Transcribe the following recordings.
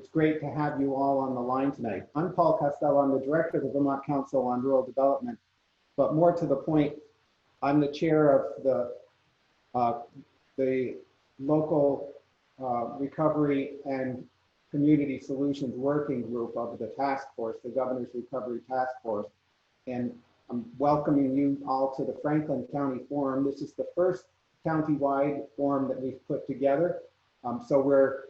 It's great to have you all on the line tonight. I'm Paul Costello. I'm the director of the Vermont Council on Rural Development, but more to the point, I'm the chair of the local recovery and community solutions working group of the task force, the Governor's Recovery Task Force. And I'm welcoming you all to the Franklin County Forum. This is the first county-wide forum that we've put together. So we're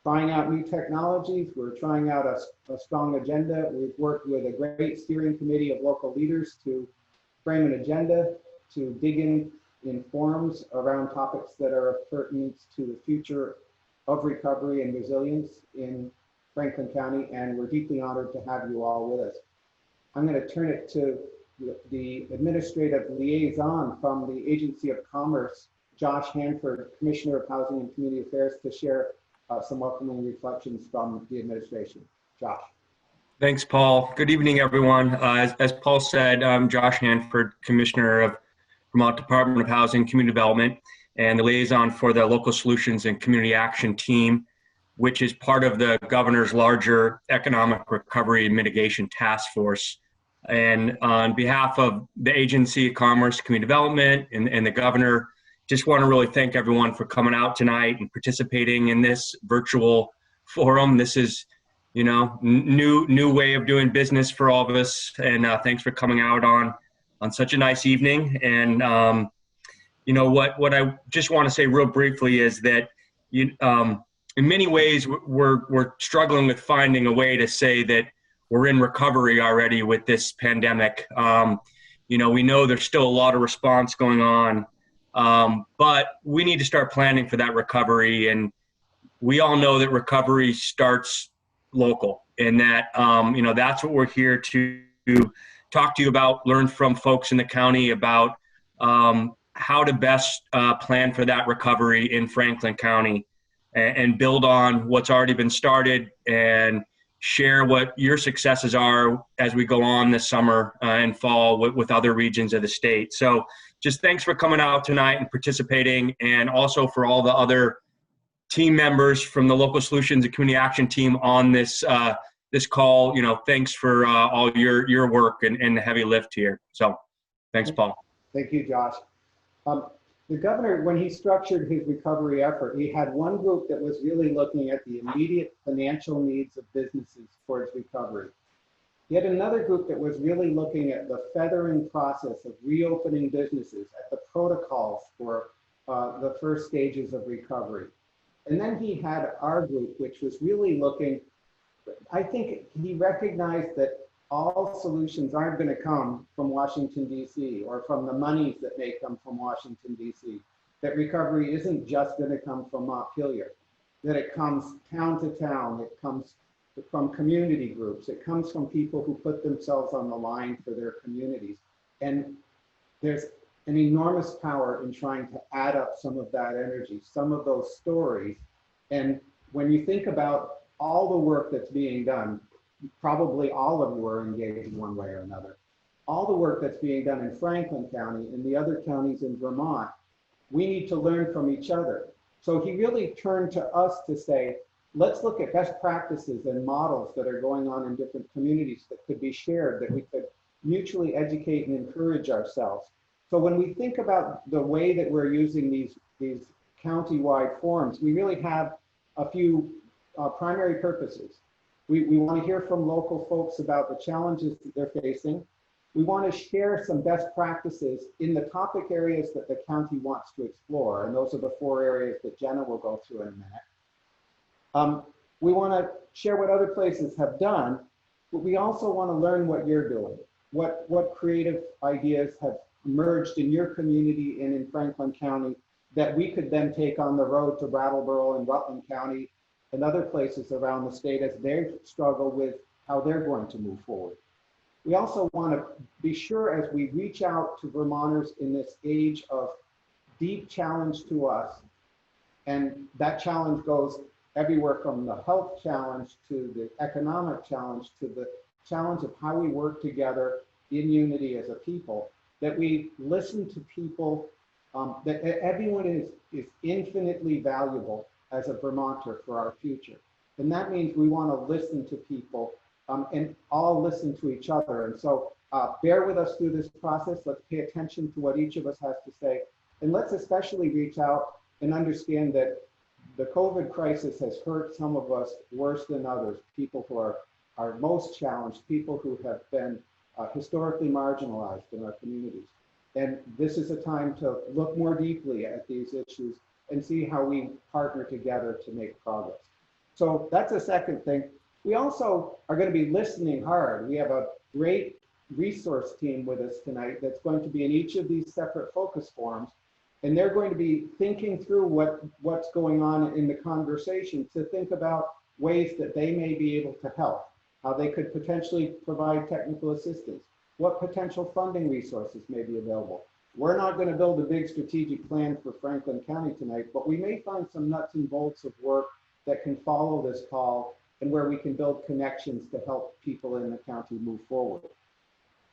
trying out new technologies. We're trying out a strong agenda. We've worked with a great steering committee of local leaders to frame an agenda, to dig in forums around topics that are of pertinence to the future of recovery and resilience in Franklin County. And we're deeply honored to have you all with us. I'm going to turn it to the administrative liaison from the Agency of Commerce, Josh Hanford, Commissioner of Housing and Community Affairs, to share some welcoming reflections from the administration. Josh. Thanks, Paul. Good evening, everyone. As Paul said, I'm Josh Hanford, Commissioner of Vermont Department of Housing and Community Development, and the liaison for the Local Solutions and Community Action Team, which is part of the Governor's larger Economic Recovery and Mitigation Task Force. And on behalf of the Agency of Commerce, Community Development, and the Governor, just want to really thank everyone for coming out tonight and participating in this virtual forum. This is, you know, new way of doing business for all of us. And thanks for coming out on such a nice evening. And you know what I just want to say real briefly is that in many ways we're struggling with finding a way to say that we're in recovery already with this pandemic. You know, we know there's still a lot of response going on. But we need to start planning for that recovery. And we all know that recovery starts local, and that, you know, that's what we're here to talk to you about, learn from folks in the county about how to best plan for that recovery in Franklin County and build on what's already been started and share what your successes are as we go on this summer and fall with other regions of the state. So just thanks for coming out tonight and participating, and also for all the other team members from the Local Solutions and Community Action Team on this this call. You know, thanks for all your work and the heavy lift here. So thanks, Paul. Thank you, Josh. The Governor, when he structured his recovery effort, he had one group that was really looking at the immediate financial needs of businesses towards recovery. He had another group that was really looking at the feathering process of reopening businesses, at the protocols for the first stages of recovery. And then he had our group, which was really looking, I think he recognized that all solutions aren't going to come from Washington, D.C., or from the monies that may come from Washington, D.C., that recovery isn't just going to come from Montpelier, that it comes town to town, it comes from community groups, it comes from people who put themselves on the line for their communities. And there's an enormous power in trying to add up some of that energy, some of those stories. And when you think about all the work that's being done, probably all of you are engaged in one way or another. All the work that's being done in Franklin County and the other counties in Vermont, we need to learn from each other. So he really turned to us to say, let's look at best practices and models that are going on in different communities that could be shared, that we could mutually educate and encourage ourselves. So when we think about the way that we're using these county-wide forums, we really have a few primary purposes. We want to hear from local folks about the challenges that they're facing. We want to share some best practices in the topic areas that the county wants to explore. And those are the 4 areas that Jenna will go through in a minute. We want to share what other places have done, but we also want to learn what you're doing. What creative ideas have emerged in your community and in Franklin County that we could then take on the road to Brattleboro and Rutland County and other places around the state as they struggle with how they're going to move forward. We also want to be sure, as we reach out to Vermonters in this age of deep challenge to us, and that challenge goes everywhere from the health challenge to the economic challenge to the challenge of how we work together in unity as a people, that we listen to people, that everyone is infinitely valuable as a Vermonter for our future. And that means we want to listen to people and all listen to each other. And so bear with us through this process. Let's pay attention to what each of us has to say. And let's especially reach out and understand that the COVID crisis has hurt some of us worse than others, people who are most challenged, people who have been historically marginalized in our communities. And this is a time to look more deeply at these issues and see how we partner together to make progress. So that's a second thing. We also are going to be listening hard. We have a great resource team with us tonight that's going to be in each of these separate focus forums. And they're going to be thinking through what's going on in the conversation to think about ways that they may be able to help, how they could potentially provide technical assistance, what potential funding resources may be available. We're not going to build a big strategic plan for Franklin County tonight, but we may find some nuts and bolts of work that can follow this call and where we can build connections to help people in the county move forward.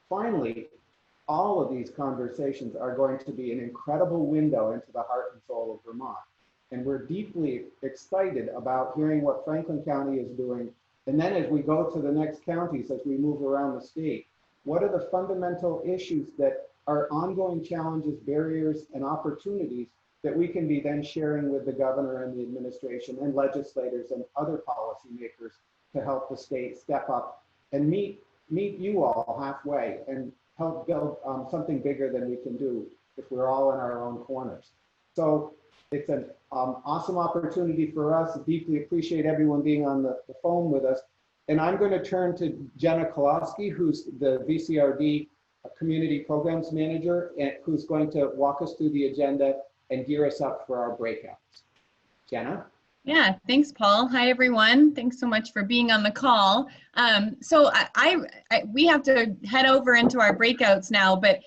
Finally, all of these conversations are going to be an incredible window into the heart and soul of Vermont. And we're deeply excited about hearing what Franklin County is doing. And then as we go to the next counties, as we move around the state, what are the fundamental issues that are ongoing challenges, barriers, and opportunities that we can be then sharing with the governor and the administration and legislators and other policymakers to help the state step up and meet you all halfway and help build something bigger than we can do if we're all in our own corners. So it's an awesome opportunity for us. Deeply appreciate everyone being on the phone with us. And I'm going to turn to Jenna Kolowski, who's the VCRD Community Programs Manager, and who's going to walk us through the agenda and gear us up for our breakouts. Jenna? Yeah, thanks, Paul. Hi, everyone. Thanks so much for being on the call. So we have to head over into our breakouts now, but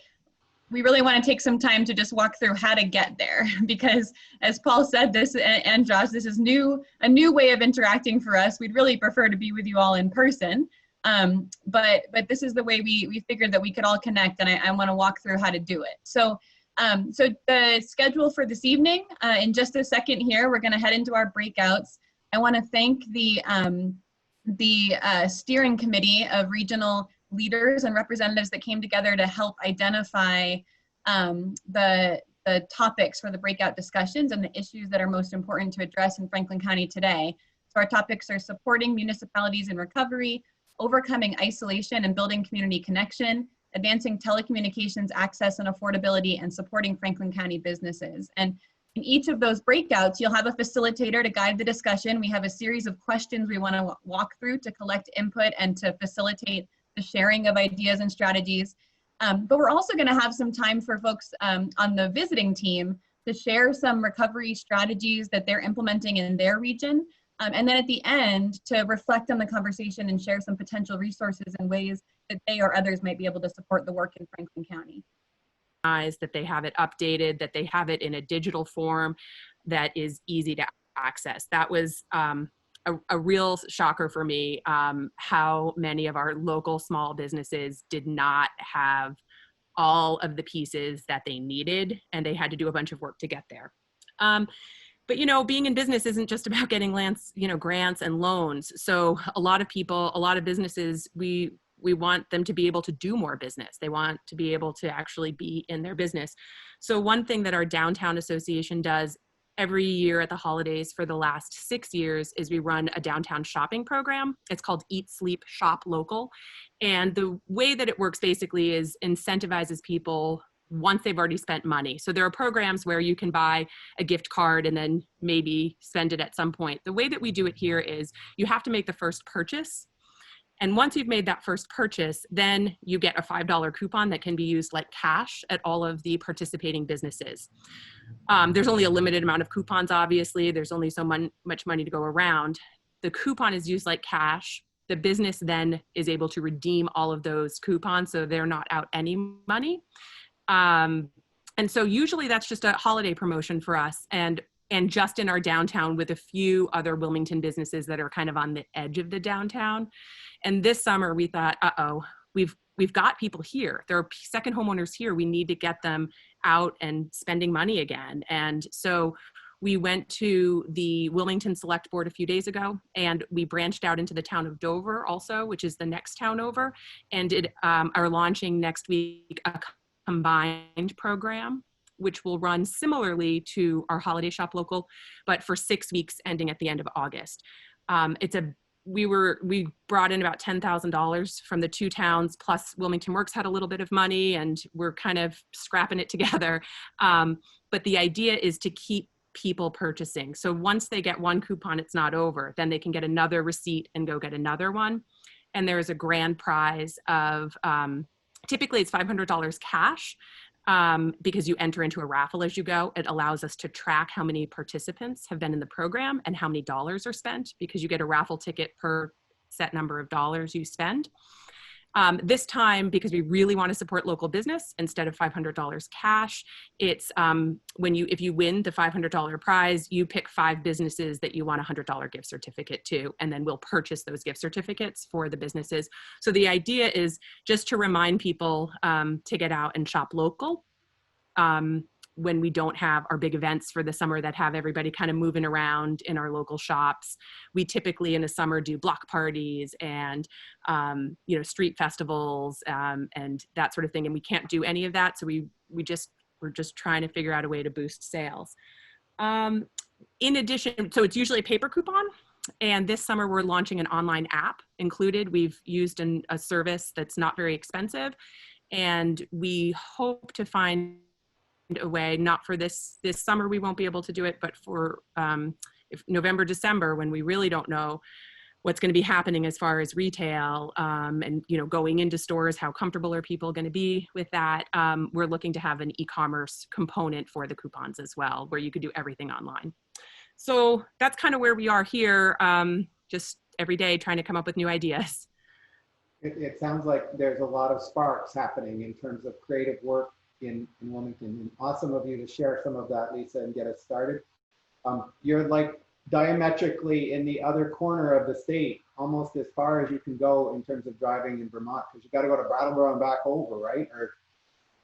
we really want to take some time to just walk through how to get there, because as Paul said, this and Josh, this is a new way of interacting for us. We'd really prefer to be with you all in person, but this is the way we figured that we could all connect, and I want to walk through how to do it. So the schedule for this evening, in just a second here, we're going to head into our breakouts. I want to thank the steering committee of regional leaders and representatives that came together to help identify the topics for the breakout discussions and the issues that are most important to address in Franklin County today. So our topics are supporting municipalities in recovery, overcoming isolation and building community connection, advancing telecommunications access and affordability, and supporting Franklin County businesses. And in each of those breakouts, you'll have a facilitator to guide the discussion. We have a series of questions we want to walk through to collect input and to facilitate the sharing of ideas and strategies. But we're also going to have some time for folks on the visiting team to share some recovery strategies that they're implementing in their region. And then at the end, to reflect on the conversation and share some potential resources and ways that they or others might be able to support the work in Franklin County. That they have it updated, that they have it in a digital form that is easy to access. That was a real shocker for me, how many of our local small businesses did not have all of the pieces that they needed, and they had to do a bunch of work to get there. But, you know, being in business isn't just about getting grants and loans. So a lot of people, a lot of businesses, we want them to be able to do more business. They want to be able to actually be in their business. So one thing that our downtown association does every year at the holidays for the last 6 years is we run a downtown shopping program. It's called Eat, Sleep, Shop Local. And the way that it works basically is incentivizes people once they've already spent money. So there are programs where you can buy a gift card and then maybe spend it at some point. The way that we do it here is you have to make the first purchase. And once you've made that first purchase, then you get a $5 coupon that can be used like cash at all of the participating businesses. There's only a limited amount of coupons, obviously. There's only so much money to go around. The coupon is used like cash. The business then is able to redeem all of those coupons, so they're not out any money. And so usually that's just a holiday promotion for us, and just in our downtown with a few other Wilmington businesses that are kind of on the edge of the downtown. And this summer we thought, we've got people here. There are second homeowners here. We need to get them out and spending money again. And so We went to the Wilmington Select Board a few days ago, and we branched out into the town of Dover also, which is the next town over, and are launching next week a combined program, which will run similarly to our Holiday Shop Local, but for 6 weeks ending at the end of August. We brought in about $10,000 from the two towns, plus Wilmington Works had a little bit of money, and we're kind of scrapping it together. But the idea is to keep people purchasing. So once they get one coupon, it's not over. Then they can get another receipt and go get another one. And there is a grand prize of, typically it's $500 cash, because you enter into a raffle as you go. It allows us to track how many participants have been in the program and how many dollars are spent, because you get a raffle ticket per set number of dollars you spend. This time, because we really want to support local business, instead of $500 cash, it's if you win the $500 prize, you pick 5 businesses that you want a $100 gift certificate to, and then we'll purchase those gift certificates for the businesses. So the idea is just to remind people to get out and shop local. When we don't have our big events for the summer that have everybody kind of moving around in our local shops. We typically in the summer do block parties and, street festivals and that sort of thing. And we can't do any of that. So we're just trying to figure out a way to boost sales. In addition, so it's usually a paper coupon. And this summer we're launching an online app included. We've used a service that's not very expensive. And we hope to find a way, not for this summer, we won't be able to do it, but for if November, December, when we really don't know what's going to be happening as far as retail and going into stores, how comfortable are people going to be with that? We're looking to have an e-commerce component for the coupons as well, where you could do everything online. So that's kind of where we are here, just every day trying to come up with new ideas. It sounds like there's a lot of sparks happening in terms of creative work in Wilmington. And awesome of you to share some of that, Lisa, and get us started. You're like diametrically in the other corner of the state, almost as far as you can go in terms of driving in Vermont, because you got to go to Brattleboro and back over, right? Or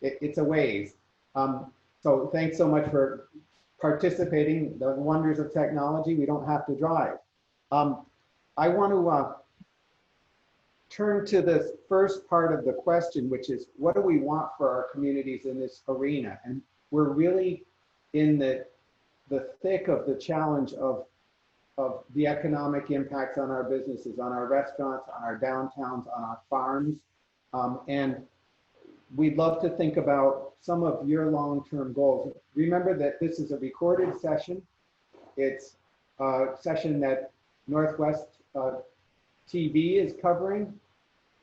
it's a ways. So thanks so much for participating. The wonders of technology, we don't have to drive. I want to turn to this first part of the question, which is what do we want for our communities in this arena? And we're really in the thick of the challenge of the economic impacts on our businesses, on our restaurants, on our downtowns, on our farms. And we'd love to think about some of your long-term goals. Remember that this is a recorded session. It's a session that Northwest TV is covering.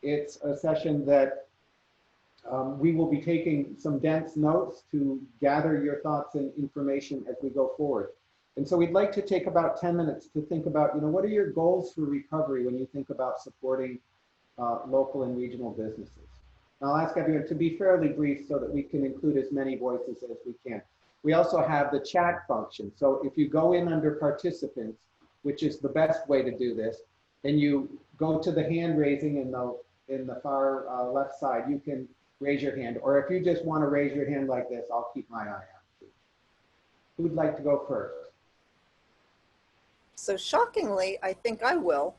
It's a session that we will be taking some dense notes to gather your thoughts and information as we go forward. And so we'd like to take about 10 minutes to think about, what are your goals for recovery when you think about supporting local and regional businesses? And I'll ask everyone to be fairly brief so that we can include as many voices as we can. We also have the chat function. So if you go in under participants, which is the best way to do this, and you go to the hand raising in the far left side, you can raise your hand. Or if you just want to raise your hand like this, I'll keep my eye out. Who'd like to go first? So shockingly, I think I will.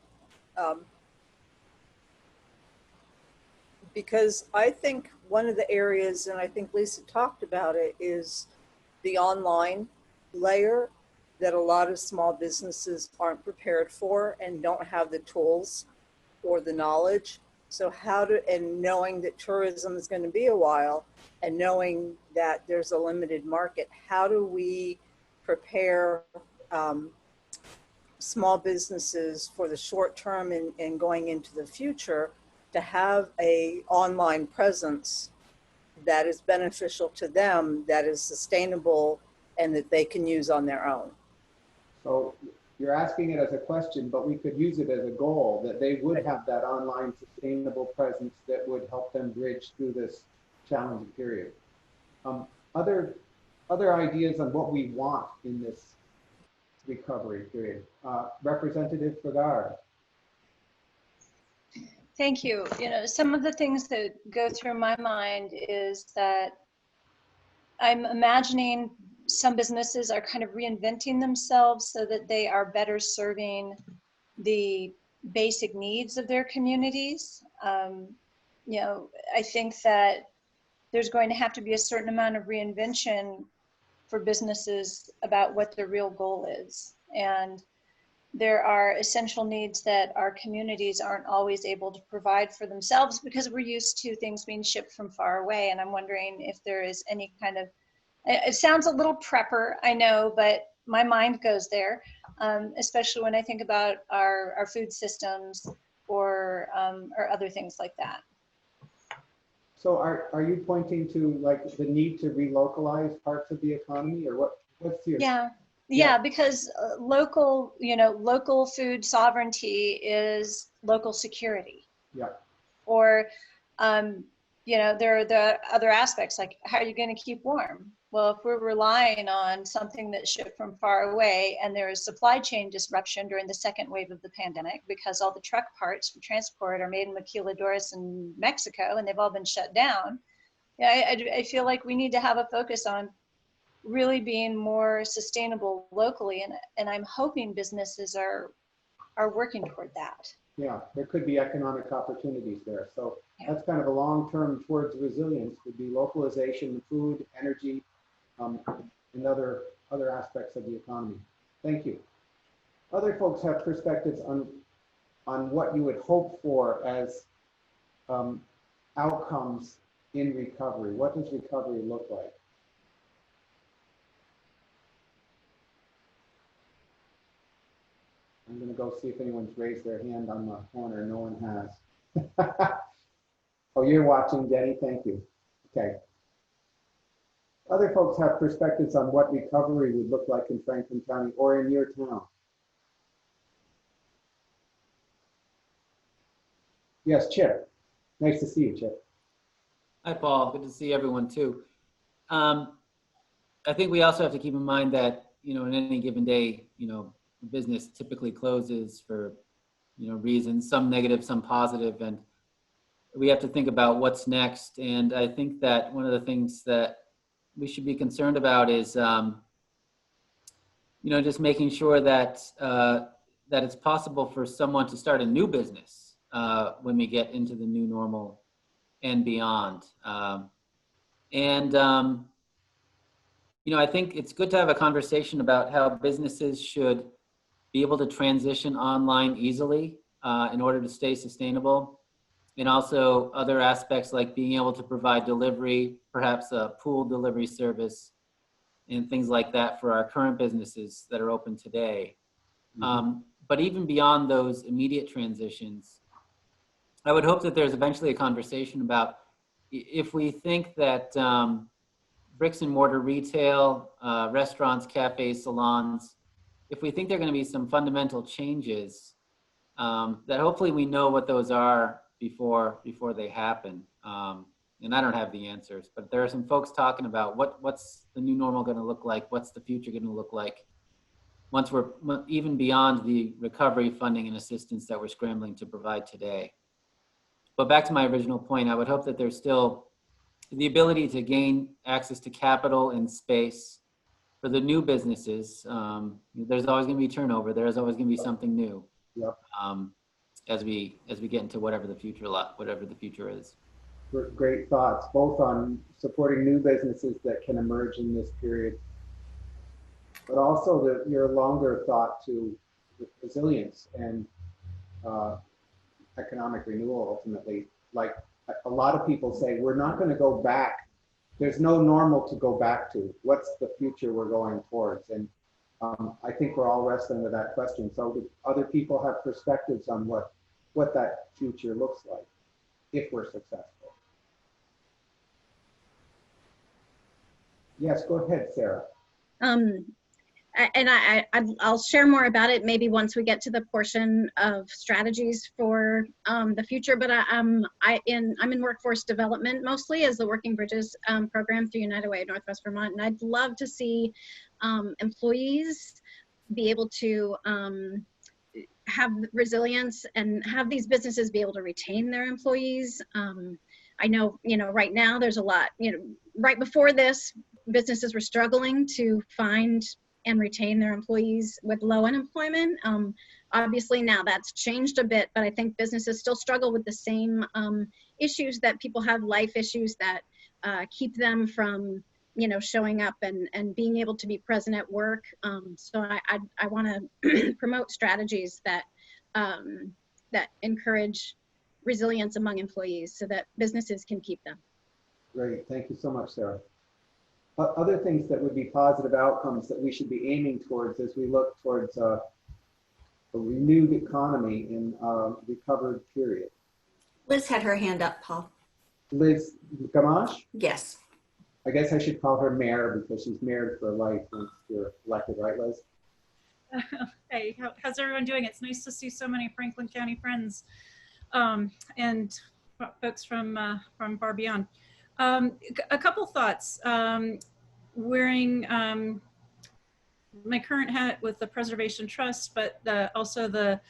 Because I think one of the areas, and I think Lisa talked about it, is the online layer that a lot of small businesses aren't prepared for and don't have the tools or the knowledge. So and knowing that tourism is going to be a while and knowing that there's a limited market, how do we prepare small businesses for the short term and going into the future to have a online presence that is beneficial to them, that is sustainable, and that they can use on their own? So you're asking it as a question, but we could use it as a goal that they would have that online sustainable presence that would help them bridge through this challenging period. Other ideas on what we want in this recovery period. Representative Froum. Thank you. Some of the things that go through my mind is that I'm imagining some businesses are kind of reinventing themselves so that they are better serving the basic needs of their communities. You know, I think that there's going to have to be a certain amount of reinvention for businesses about what their real goal is. And there are essential needs that our communities aren't always able to provide for themselves because we're used to things being shipped from far away. And I'm wondering if there is any kind of, it sounds a little prepper, I know, but my mind goes there, especially when I think about our food systems or other things like that. So are you pointing to like the need to relocalize parts of the economy, or what's your? Yeah, because local, you know, local food sovereignty is local security. Yeah. Or, you know, there are the other aspects, like how are you going to keep warm? Well, if we're relying on something that's shipped from far away and there is supply chain disruption during the second wave of the pandemic because all the truck parts for transport are made in Maquiladores in Mexico and they've all been shut down. Yeah, I feel like we need to have a focus on really being more sustainable locally, and I'm hoping businesses are working toward that. Yeah, there could be economic opportunities there. So that's kind of a long-term towards resilience, would be localization, food, energy, and other aspects of the economy. Thank you. Other folks have perspectives on what you would hope for as outcomes in recovery. What does recovery look like? I'm going to go see if anyone's raised their hand on the corner. No one has. Oh, you're watching, Denny. Thank you. Okay. Other folks have perspectives on what recovery would look like in Franklin County or in your town. Yes, Chip. Nice to see you, Chip. Hi, Paul. Good to see everyone too. I think we also have to keep in mind that, you know, in any given day, you know, business typically closes for, you know, reasons, some negative, some positive, and we have to think about what's next. And I think that one of the things that we should be concerned about is, you know, just making sure that that it's possible for someone to start a new business when we get into the new normal and beyond. You know, I think it's good to have a conversation about how businesses should be able to transition online easily in order to stay sustainable. And also other aspects like being able to provide delivery, perhaps a pool delivery service and things like that for our current businesses that are open today. Mm-hmm. But even beyond those immediate transitions, I would hope that there's eventually a conversation about if we think that bricks and mortar retail, restaurants, cafes, salons, if we think there are going to be some fundamental changes, that hopefully we know what those are before they happen. And I don't have the answers, but there are some folks talking about what's the new normal going to look like, what's the future going to look like once we're even beyond the recovery funding and assistance that we're scrambling to provide today. But back to my original point, I would hope that there's still the ability to gain access to capital and space for the new businesses. There's always going to be turnover. There's always going to be something new. Yep. As we get into whatever the future is. Great thoughts, both on supporting new businesses that can emerge in this period, but also your longer thought to resilience and economic renewal ultimately. Like a lot of people say, we're not going to go back. There's no normal to go back to. What's the future we're going towards? And I think we're all wrestling with that question. So do other people have perspectives on what that future looks like if we're successful? Yes, go ahead, Sarah. And I'll share more about it maybe once we get to the portion of strategies for the future. But I'm in workforce development mostly as the Working Bridges program through United Way of Northwest Vermont, and I'd love to see employees be able to have resilience and have these businesses be able to retain their employees. I know, right now there's a lot, right before this, businesses were struggling to find and retain their employees with low unemployment. Obviously now that's changed a bit, but I think businesses still struggle with the same issues that people have, life issues that keep them from, showing up and being able to be present at work. So I want to promote strategies that that encourage resilience among employees so that businesses can keep them. Great, thank you so much, Sarah. Other things that would be positive outcomes that we should be aiming towards as we look towards a renewed economy in a recovered period. Liz had her hand up, Paul. Liz Gamache? Yes. I guess I should call her mayor because she's mayor for life once you're elected, right, Liz? Hey, how's everyone doing? It's nice to see so many Franklin County friends and folks from far beyond. A couple thoughts. Wearing my current hat with the Preservation Trust, but also the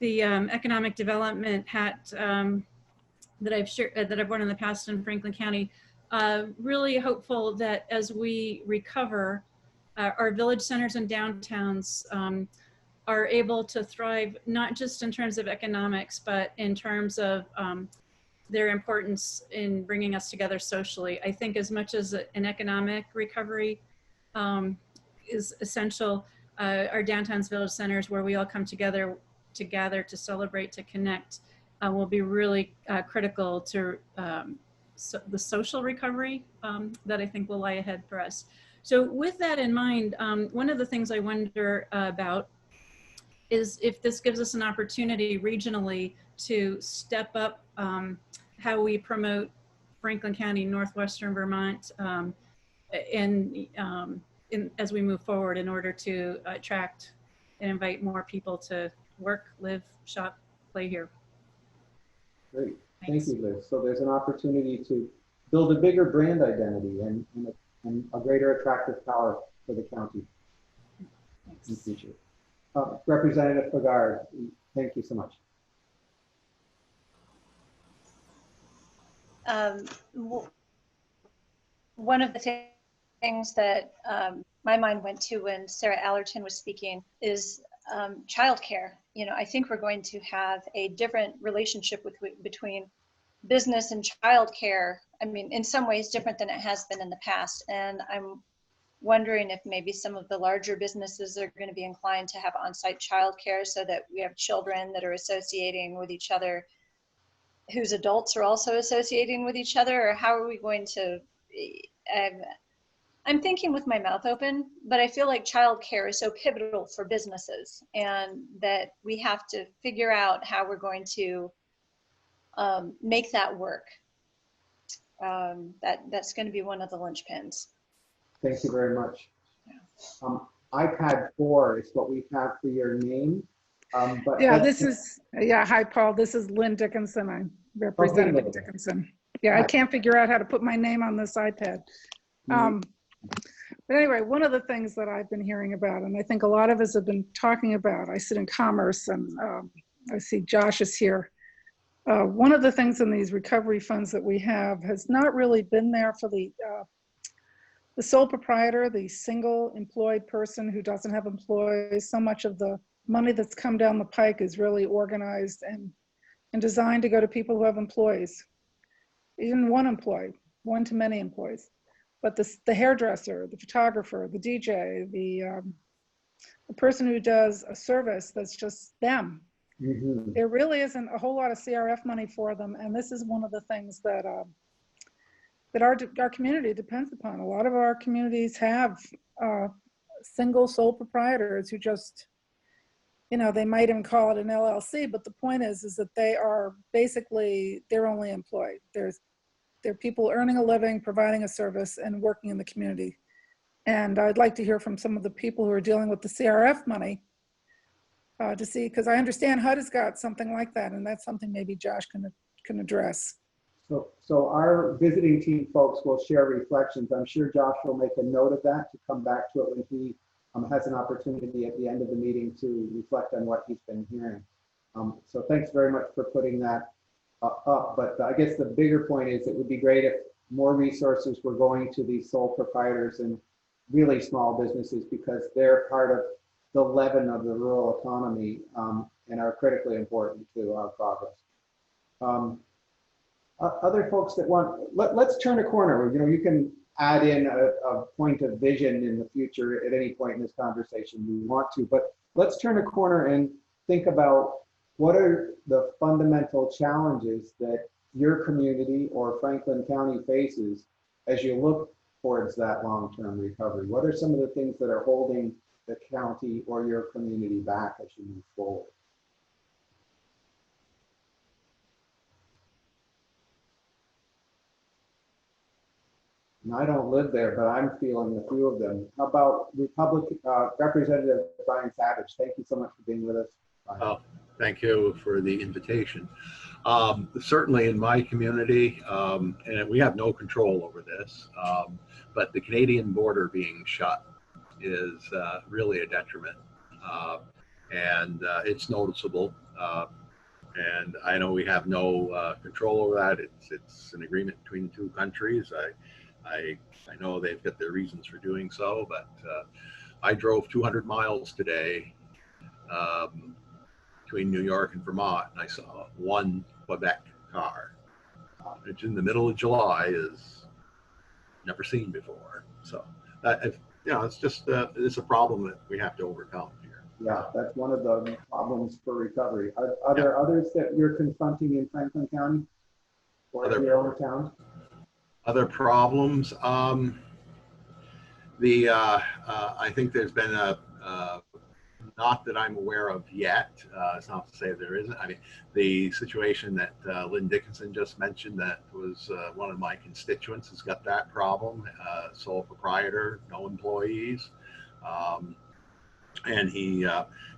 economic development hat that I've shared, that I've worn in the past in Franklin County. Really hopeful that as we recover, our village centers and downtowns are able to thrive, not just in terms of economics, but in terms of their importance in bringing us together socially. I think as much as an economic recovery is essential, our downtowns, village centers, where we all come together to gather, to celebrate, to connect, will be really critical to the social recovery that I think will lie ahead for us. So with that in mind, one of the things I wonder about is if this gives us an opportunity regionally to step up how we promote Franklin County, Northwestern Vermont, as we move forward in order to attract and invite more people to work, live, shop, play here. Great, Thanks. Thank you, Liz. So there's an opportunity to build a bigger brand identity and a greater attractive power for the county in the future. Representative Fagard, thank you so much. One of the things that my mind went to when Sarah Allerton was speaking is childcare. I think we're going to have a different relationship between business and childcare. I mean, in some ways different than it has been in the past. And I'm wondering if maybe some of the larger businesses are going to be inclined to have on-site childcare so that we have children that are associating with each other whose adults are also associating with each other, or how are we going to, I'm thinking with my mouth open, but I feel like childcare is so pivotal for businesses and that we have to figure out how we're going to make that work. That's going to be one of the linchpins. Thank you very much. iPad 4 is what we have for your name. But yeah, hi, Paul. This is Lynn Dickinson. I'm Representative Dickinson. Yeah, I can't figure out how to put my name on this iPad. But anyway, one of the things that I've been hearing about, and I think a lot of us have been talking about, I sit in commerce and I see Josh is here. One of the things in these recovery funds that we have has not really been there for the sole proprietor, the single employed person who doesn't have employees. So much of the money that's come down the pike is really organized and designed to go to people who have employees. Even one employee, one to many employees. But the hairdresser, the photographer, the DJ, the person who does a service that's just them. Mm-hmm. There really isn't a whole lot of CRF money for them, and this is one of the things that that our community depends upon. A lot of our communities have single sole proprietors who just, they might even call it an LLC, but the point is that they are basically, they're only employed. They're people earning a living, providing a service, and working in the community. And I'd like to hear from some of the people who are dealing with the CRF money to see, because I understand HUD has got something like that, and that's something maybe Josh can address. So our visiting team folks will share reflections. I'm sure Josh will make a note of that to come back to it when he has an opportunity at the end of the meeting to reflect on what he's been hearing. So thanks very much for putting that up. But I guess the bigger point is it would be great if more resources were going to these sole proprietors and really small businesses because they're part of the leaven of the rural economy and are critically important to our progress. Other folks that want, let's turn a corner. You know, you can add in a point of vision in the future at any point in this conversation you want to, but let's turn a corner and think about what are the fundamental challenges that your community or Franklin County faces as you look towards that long-term recovery. What are some of the things that are holding the county or your community back as you move forward? And I don't live there, but I'm feeling a few of them. How about Representative Brian Savage? Thank you so much for being with us. Oh, thank you for the invitation. Certainly in my community, and we have no control over this, but the Canadian border being shut is really a detriment, and it's noticeable. And I know we have no control over that. It's an agreement between the two countries. I know they've got their reasons for doing so, but I drove 200 miles today between New York and Vermont, and I saw one Quebec car, which in the middle of July is never seen before. So that, you know, it's just it's a problem that we have to overcome here. Yeah, that's one of the problems for recovery. Are there others that you're confronting in Franklin County or in your own town? Other problems, I think there's been not that I'm aware of yet. It's not to say there isn't. I mean, the situation that Lynn Dickinson just mentioned, that was one of my constituents has got that problem, sole proprietor, no employees. And he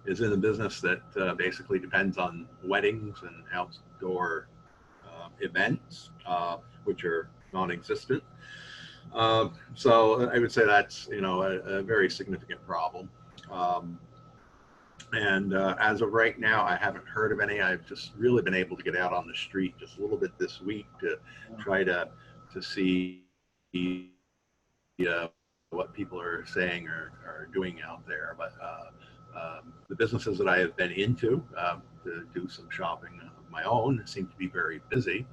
is in a business that basically depends on weddings and outdoor events, which are non-existent. So I would say that's, you know, a very significant problem. And as of right now, I haven't heard of any. I've just really been able to get out on the street just a little bit this week to try to see what people are saying or doing out there. But the businesses that I have been into to do some shopping of my own seem to be very busy.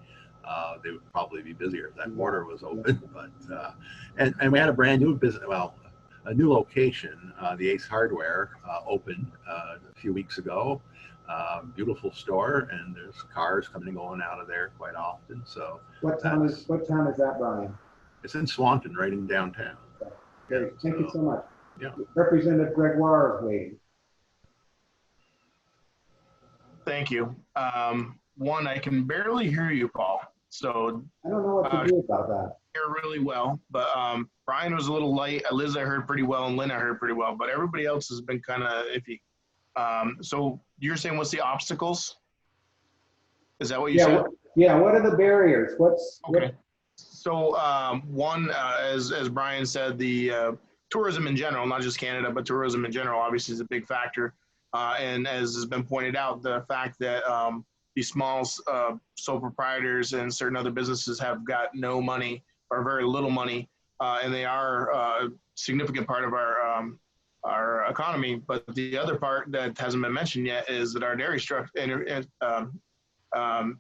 They would probably be busier if that border was open. But and we had a brand new business, well, a new location, the Ace Hardware, opened a few weeks ago. Beautiful store, and there's cars coming and going out of there quite often. So what town is that, Brian? It's in Swanton, right in downtown. Great. Thank you so much. Yeah. Representative Gregoire is waiting. Thank you. One, I can barely hear you, Paul. So I don't know what to do about that. Hear really well, but Brian was a little light. Liz, I heard pretty well, and Lynn, I heard pretty well, but everybody else has been kind of iffy. So you're saying, what's the obstacles? Is that what you said? Yeah. What are the barriers? Okay. So one, as Brian said, the tourism in general, not just Canada, but tourism in general, obviously is a big factor. And as has been pointed out, the fact that these small sole proprietors and certain other businesses have got no money or very little money, and they are a significant part of our economy. But the other part that hasn't been mentioned yet is that our dairy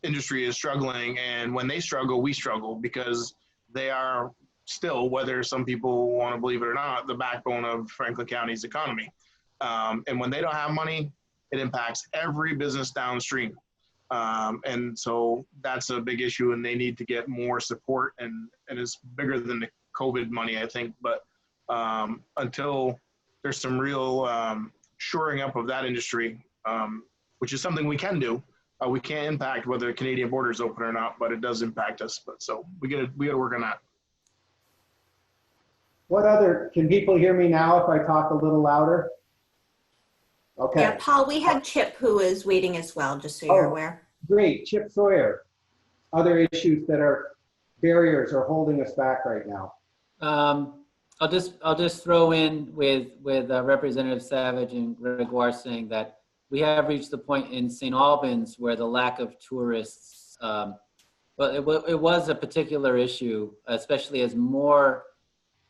industry is struggling, and when they struggle, we struggle, because they are still, whether some people want to believe it or not, the backbone of Franklin County's economy. And when they don't have money, it impacts every business downstream. And so that's a big issue, and they need to get more support, and it's bigger than the COVID money, I think. But until there's some real shoring up of that industry, which is something we can do, we can't impact whether the Canadian border is open or not, but it does impact us. But so we gotta work on that. Can people hear me now if I talk a little louder? Okay. Yeah, Paul, we had Chip who is waiting as well, just so you're aware. Great, Chip Sawyer. Other issues that are barriers or holding us back right now? I'll just throw in with Representative Savage and Gregoire saying that we have reached the point in St. Albans where the lack of tourists Well, it was a particular issue, especially as more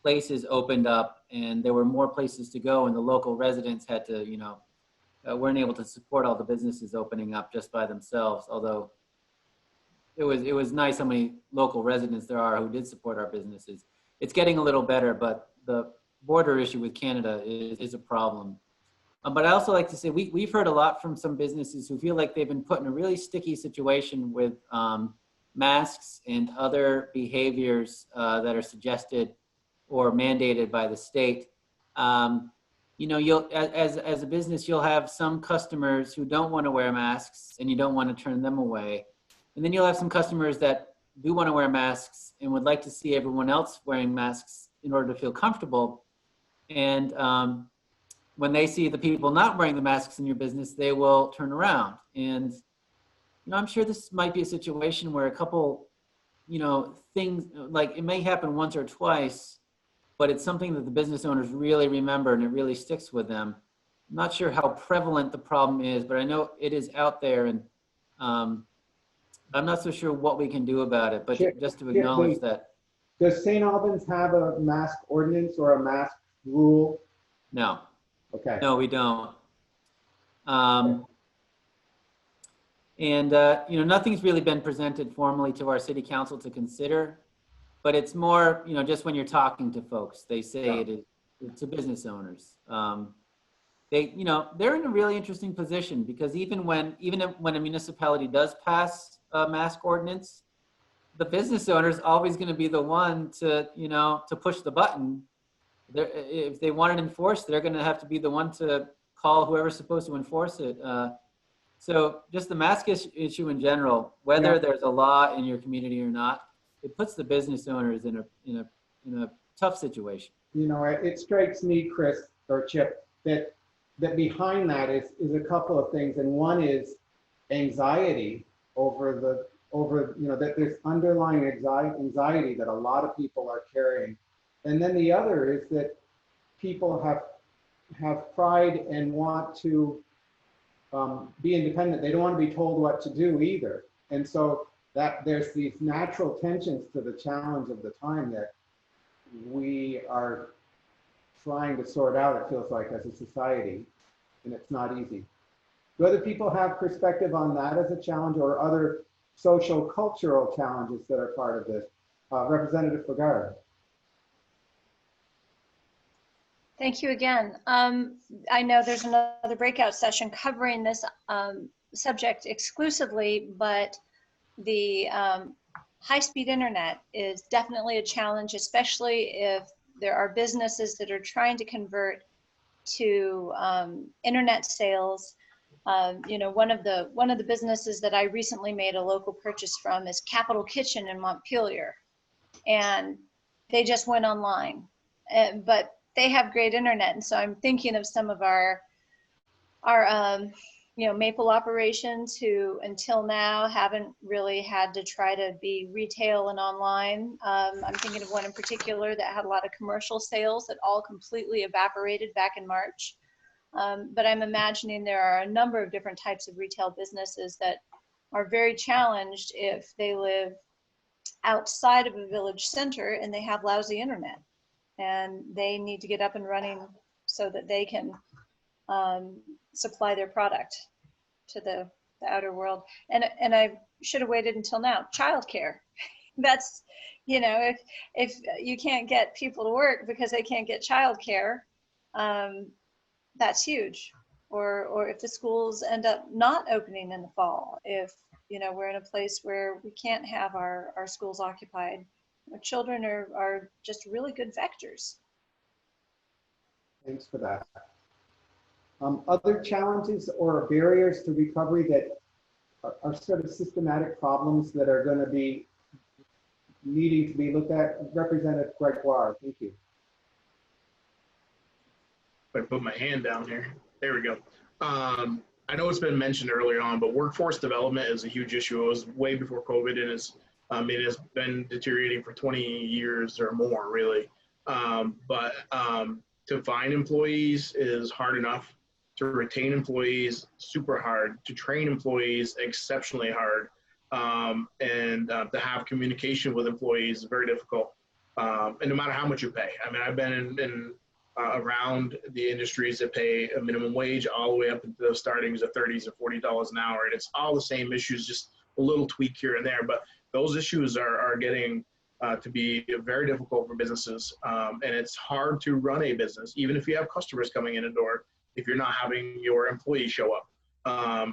places opened up and there were more places to go, and the local residents had to, weren't able to support all the businesses opening up just by themselves. Although it was nice how many local residents there are who did support our businesses. It's getting a little better, but the border issue with Canada is a problem. But I also like to say we've heard a lot from some businesses who feel like they've been put in a really sticky situation with masks and other behaviors that are suggested or mandated by the state. You'll as a business, you'll have some customers who don't want to wear masks, and you don't want to turn them away. And then you'll have some customers that do want to wear masks and would like to see everyone else wearing masks in order to feel comfortable. And when they see the people not wearing the masks in your business, they will turn around. And I'm sure this might be a situation where a couple, things, like it may happen once or twice, but it's something that the business owners really remember and it really sticks with them. I'm not sure how prevalent the problem is, but I know it is out there, and I'm not so sure what we can do about it, but just to acknowledge that. Does St. Albans have a mask ordinance or a mask rule? No. Okay. No, we don't. Nothing's really been presented formally to our city council to consider, but it's more, just when you're talking to folks, they say it's to business owners. They're in a really interesting position, because even when a municipality does pass a mask ordinance, the business owner is always going to be the one to push the button. If they want it enforced, they're going to have to be the one to call whoever's supposed to enforce it. So just the mask issue in general, whether there's a law in your community or not, it puts the business owners in a tough situation. It strikes me, Chris or Chip, that behind that is a couple of things, and one is anxiety over that there's underlying anxiety that a lot of people are carrying, and then the other is that people have pride and want to be independent. They don't want to be told what to do either, and so that there's these natural tensions to the challenge of the time that we are trying to sort out, it feels like, as a society, and it's not easy. Do other people have perspective on that as a challenge, or other social cultural challenges that are part of this? Representative Fagard. Thank you again. I know there's another breakout session covering this subject exclusively, but the high-speed internet is definitely a challenge, especially if there are businesses that are trying to convert to internet sales. One of the businesses that I recently made a local purchase from is Capital Kitchen in Montpelier, and they just went online, but they have great internet. And so I'm thinking of some of our Maple operations who until now haven't really had to try to be retail and online. I'm thinking of one in particular that had a lot of commercial sales that all completely evaporated back in March. But I'm imagining there are a number of different types of retail businesses that are very challenged if they live outside of a village center and they have lousy internet, and they need to get up and running so that they can supply their product to the outer world. And I should have waited until now. Childcare. That's, if you can't get people to work because they can't get childcare, that's huge. Or if the schools end up not opening in the fall, if we're in a place where we can't have our schools occupied, children are just really good vectors. Thanks for that. Other challenges or barriers to recovery that are sort of systematic problems that are going to be needing to be looked at? Representative Gregoire, thank you. I put my hand down here. There we go. I know it's been mentioned earlier on, but workforce development is a huge issue. It was way before COVID, and it has been deteriorating for 20 years or more, really. But to find employees is hard enough. To retain employees, super hard. To train employees, exceptionally hard. and to have communication with employees is very difficult. And no matter how much you pay. I mean, I've been in around the industries that pay a minimum wage all the way up into the startings of $30s or $40 an hour. And it's all the same issues, just a little tweak here and there. But those issues are getting to be very difficult for businesses. And it's hard to run a business, even if you have customers coming in the door, if you're not having your employees show up.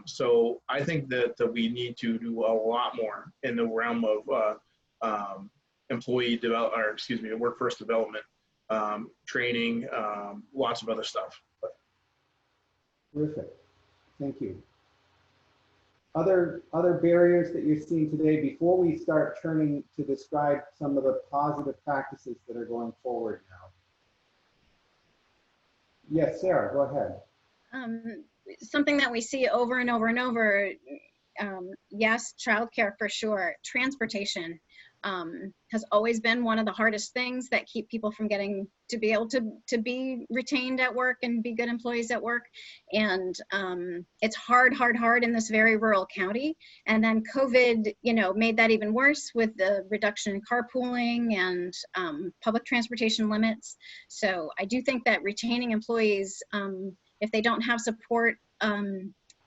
So I think that we need to do a lot more in the realm of workforce development, training, lots of other stuff. Terrific. Thank you. Other barriers that you're seeing today before we start turning to describe some of the positive practices that are going forward now? Yes, Sarah, go ahead. Something that we see over and over and over, yes, childcare for sure. Transportation has always been one of the hardest things that keep people from getting to be able to be retained at work and be good employees at work. And it's hard in this very rural county. And then COVID, made that even worse with the reduction in carpooling and public transportation limits. So I do think that retaining employees, if they don't have support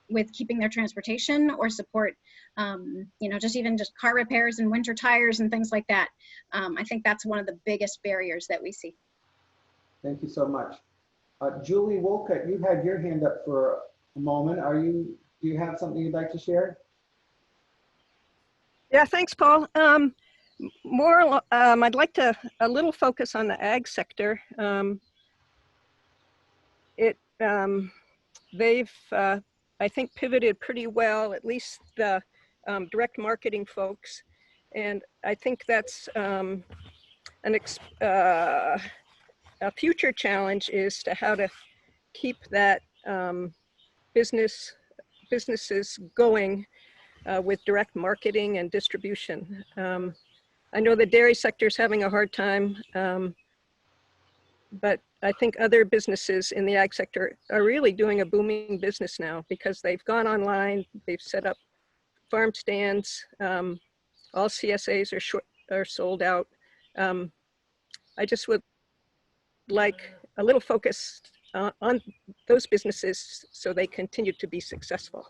with keeping their transportation or support, just car repairs and winter tires and things like that. I think that's one of the biggest barriers that we see. Thank you so much. Julie Wolcott, you had your hand up for a moment. Do you have something you'd like to share? Yeah, thanks, Paul. I'd like to a little focus on the ag sector. They've I think pivoted pretty well, at least the direct marketing folks, and I think that's a future challenge is to how to keep that businesses going with direct marketing and distribution. I know the dairy sector is having a hard time, but I think other businesses in the ag sector are really doing a booming business now because they've gone online, they've set up farm stands, all CSAs are sold out. I just would like a little focus on those businesses so they continue to be successful.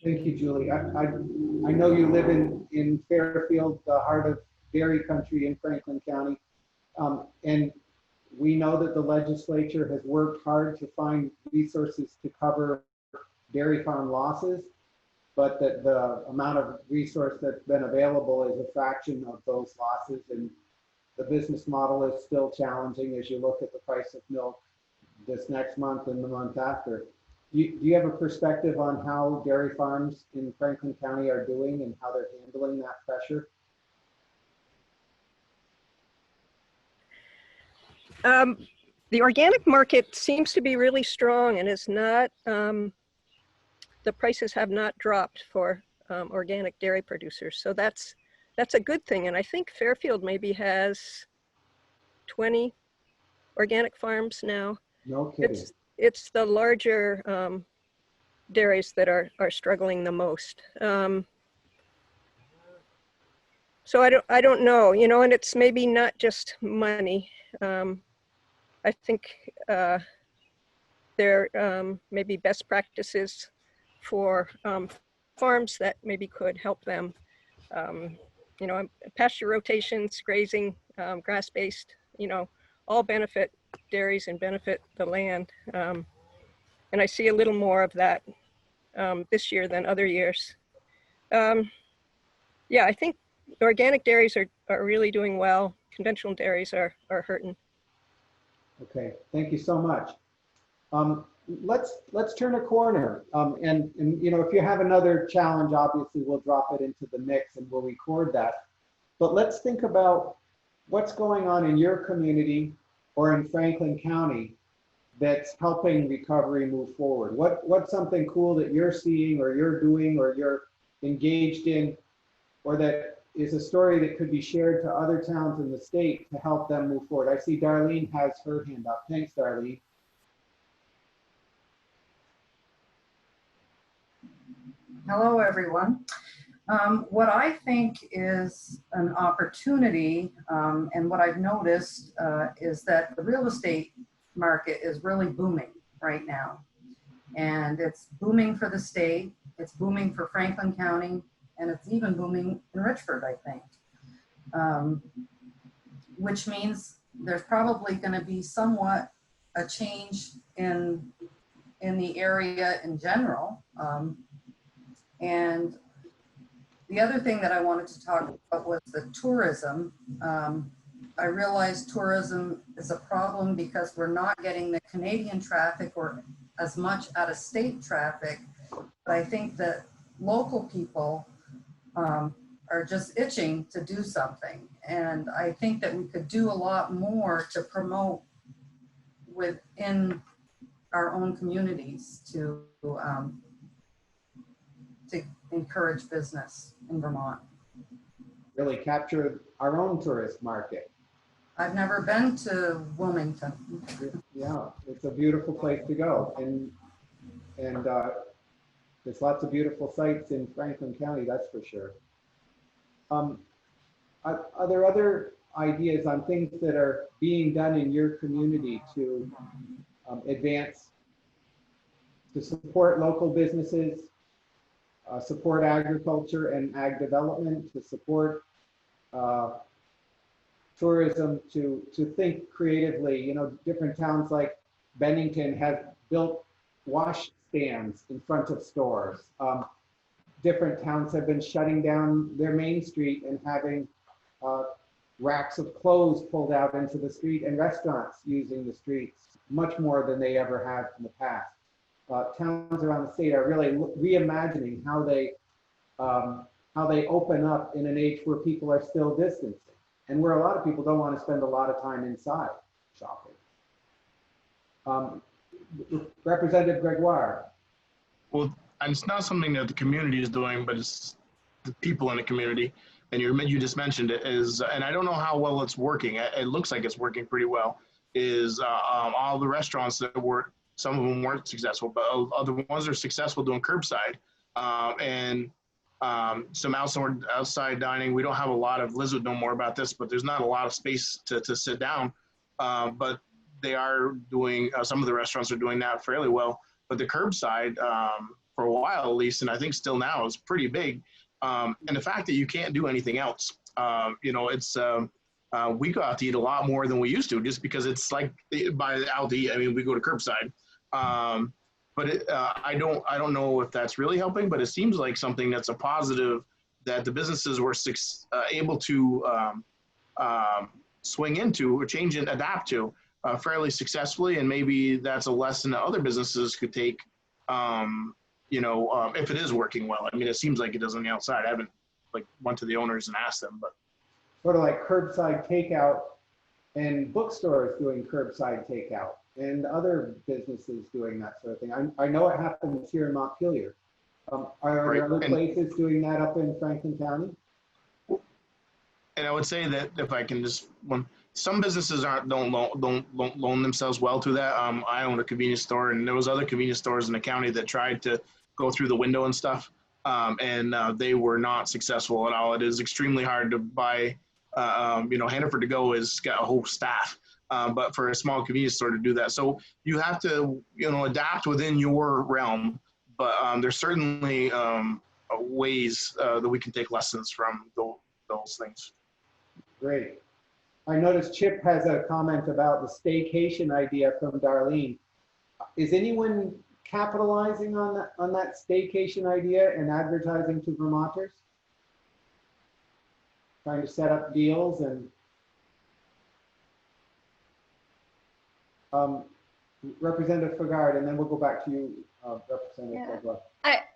Thank you, Julie. I know you live in Fairfield, the heart of dairy country in Franklin County, and we know that the legislature has worked hard to find resources to cover dairy farm losses, but that the amount of resource that's been available is a fraction of those losses, and the business model is still challenging as you look at the price of milk this next month and the month after. Do you have a perspective on how dairy farms in Franklin County are doing and how they're handling that pressure? The organic market seems to be really strong and is not, the prices have not dropped for organic dairy producers. So that's a good thing. And I think Fairfield maybe has 20 organic farms now. No kidding. It's the larger dairies that are struggling the most. So I don't know, and it's maybe not just money. I think there may be best practices for farms that maybe could help them. Pasture rotations, grazing, grass-based, all benefit dairies and benefit the land. And I see a little more of that this year than other years. Yeah, I think organic dairies are really doing well. Conventional dairies are hurting. Okay, thank you so much. Let's turn a corner. And if you have another challenge, obviously we'll drop it into the mix and we'll record that. But let's think about what's going on in your community or in Franklin County that's helping recovery move forward. What's something cool that you're seeing or you're doing or you're engaged in, or that is a story that could be shared to other towns in the state to help them move forward? I see Darlene has her hand up. Thanks, Darlene. Hello, everyone. What I think is an opportunity, and what I've noticed is that the real estate market is really booming right now. And it's booming for the state, it's booming for Franklin County, and it's even booming in Richford, I think. Which means there's probably going to be somewhat a change in the area in general. And the other thing that I wanted to talk about was the tourism. I realize tourism is a problem because we're not getting the Canadian traffic or as much out of state traffic. But I think that local people are just itching to do something. And I think that we could do a lot more to promote within our own communities to encourage business in Vermont. Really capture our own tourist market. I've never been to Wilmington. Yeah, it's a beautiful place to go. And there's lots of beautiful sites in Franklin County, that's for sure. Are there other ideas on things that are being done in your community to advance, to support local businesses, support agriculture and ag development, to support tourism, to think creatively? You know, different towns like Bennington have built wash stands in front of stores. Different towns have been shutting down their main street and having racks of clothes pulled out into the street, and restaurants using the streets much more than they ever have in the past. Towns around the state are really reimagining how they open up in an age where people are still distancing, and where a lot of people don't want to spend a lot of time inside shopping. Representative Gregoire. Well, and it's not something that the community is doing, but it's the people in the community. And you just mentioned it is, and I don't know how well it's working. It looks like it's working pretty well. Is all the restaurants that were, some of them weren't successful, but other ones are successful doing curbside and some outside dining. We don't have a lot of, Liz would know more about this, but there's not a lot of space to sit down. But they are doing, some of the restaurants are doing that fairly well. But the curbside, for a while at least, and I think still now, is pretty big. And the fact that you can't do anything else, you know, it's, we go out to eat a lot more than we used to, just because it's like out to eat. I mean, we go to curbside. But I don't know if that's really helping, but it seems like something that's a positive, that the businesses were able to swing into or change and adapt to fairly successfully. And maybe that's a lesson that other businesses could take, you know, if it is working well. I mean, it seems like it does on the outside. I haven't went to the owners and asked them, but. Sort of like curbside takeout, and bookstores doing curbside takeout, and other businesses doing that sort of thing. I know it happens here in Montpelier. Are there other places doing that up in Franklin County? And I would say that if I can just, some businesses don't loan themselves well to that. I own a convenience store, and there was other convenience stores in the county that tried to go through the window and stuff, and they were not successful at all. It is extremely hard to buy. You know, Hannaford To Go has got a whole staff, but for a small convenience store to do that, so you have to, you know, adapt within your realm. But there's certainly ways that we can take lessons from those things. Great. I noticed Chip has a comment about the staycation idea from Darlene. Is anyone capitalizing on that staycation idea and advertising to Vermonters? Trying to set up deals and Representative Fagard, and then we'll go back to you, Representative Fagard.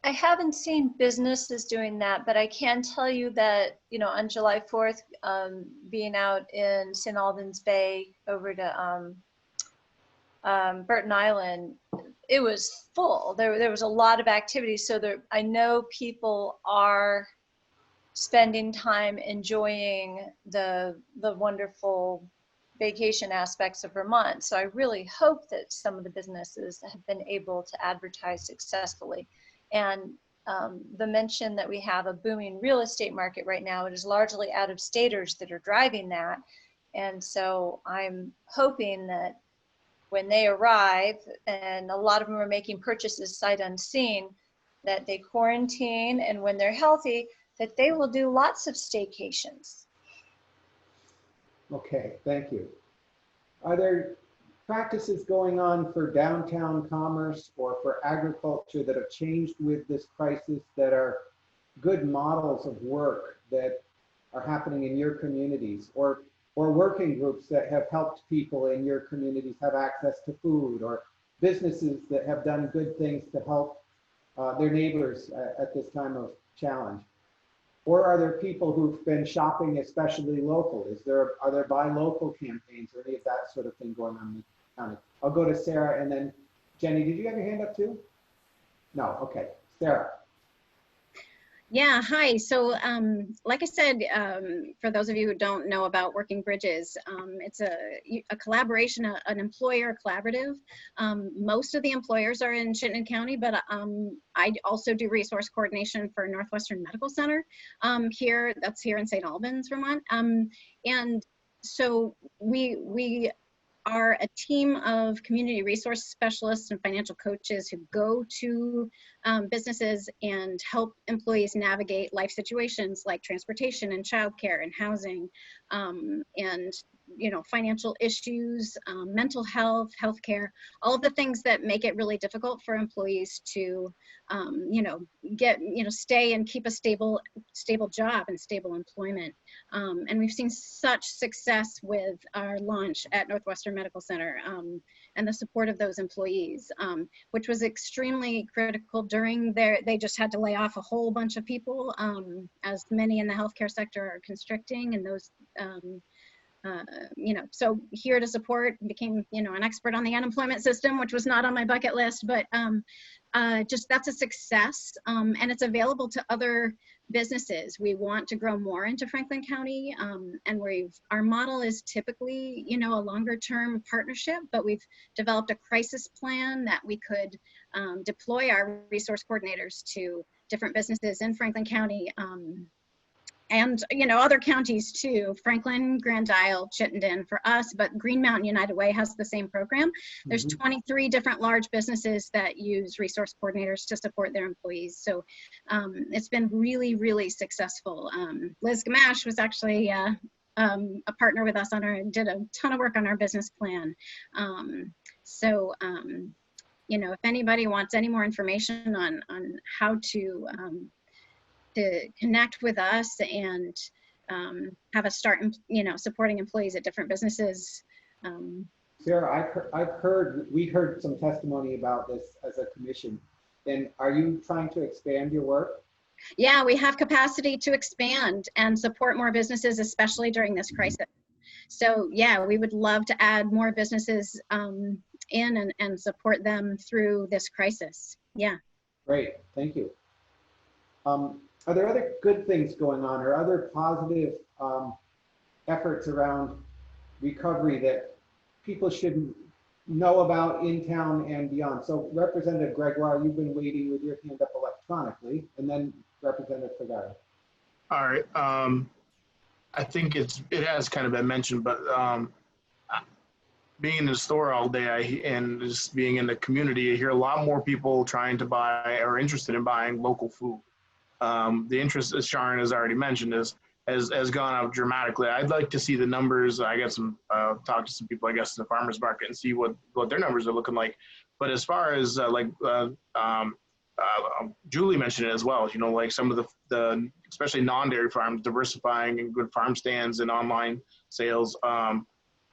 I haven't seen businesses doing that, but I can tell you that, you know, on July 4th, being out in St. Albans Bay over to Burton Island, it was full. There was a lot of activity. So I know people are spending time enjoying the wonderful vacation aspects of Vermont. So I really hope that some of the businesses have been able to advertise successfully. And the mention that we have a booming real estate market right now. It is largely out-of-staters that are driving that. And so I'm hoping that when they arrive, and a lot of them are making purchases sight unseen, that they quarantine, and when they're healthy, that they will do lots of staycations. Okay, thank you. Are there practices going on for downtown commerce or for agriculture that have changed with this crisis that are good models of work that are happening in your communities, or working groups that have helped people in your communities have access to food, or businesses that have done good things to help their neighbors at this time of challenge? Or are there people who've been shopping especially local? Are there buy local campaigns or any of that sort of thing going on in the county? I'll go to Sarah, and then Jenny, did you have your hand up too? No, okay, Sarah. Yeah, hi. So like I said, for those of you who don't know about Working Bridges, it's a collaboration, an employer collaborative. Most of the employers are in Chittenden County, but I also do resource coordination for Northwestern Medical Center that's here in St. Albans, Vermont. And so we are a team of community resource specialists and financial coaches who go to businesses and help employees navigate life situations like transportation and childcare and housing, and financial issues, mental health, healthcare, all of the things that make it really difficult for employees to stay and keep a stable job and stable employment. And we've seen such success with our launch at Northwestern Medical Center and the support of those employees, which was extremely critical during they just had to lay off a whole bunch of people, as many in the healthcare sector are constricting, and those so here to support, became, an expert on the unemployment system, which was not on my bucket list, but just that's a success. And it's available to other businesses. We want to grow more into Franklin County, and our model is typically, a longer term partnership, but we've developed a crisis plan that we could deploy our resource coordinators to different businesses in Franklin County, and other counties too, Franklin, Grand Isle, Chittenden for us, but Green Mountain United Way has the same program. There's 23 different large businesses that use resource coordinators to support their employees. So it's been really, really successful. Liz Gamache was actually a partner with us did a ton of work on our business plan. If anybody wants any more information on how to connect with us and have a start, supporting employees at different businesses. Sarah, we heard some testimony about this as a commission. And are you trying to expand your work? Yeah, we have capacity to expand and support more businesses, especially during this crisis. So yeah, we would love to add more businesses in and support them through this crisis. Yeah. Great, thank you. Are there other good things going on, or other positive efforts around recovery that people should know about in town and beyond? So Representative Gregoire, you've been waiting with your hand up electronically, and then Representative Fagara. All right. I think it has kind of been mentioned, but being in the store all day and just being in the community, I hear a lot more people trying to buy or interested in buying local food. The interest, as Sharon has already mentioned, has gone up dramatically. I'd like to see the numbers. I got some talk to some people, I guess, in the farmers market and see what their numbers are looking like. But as far as Julie mentioned it as well, like some of the especially non-dairy farms diversifying and good farm stands and online sales.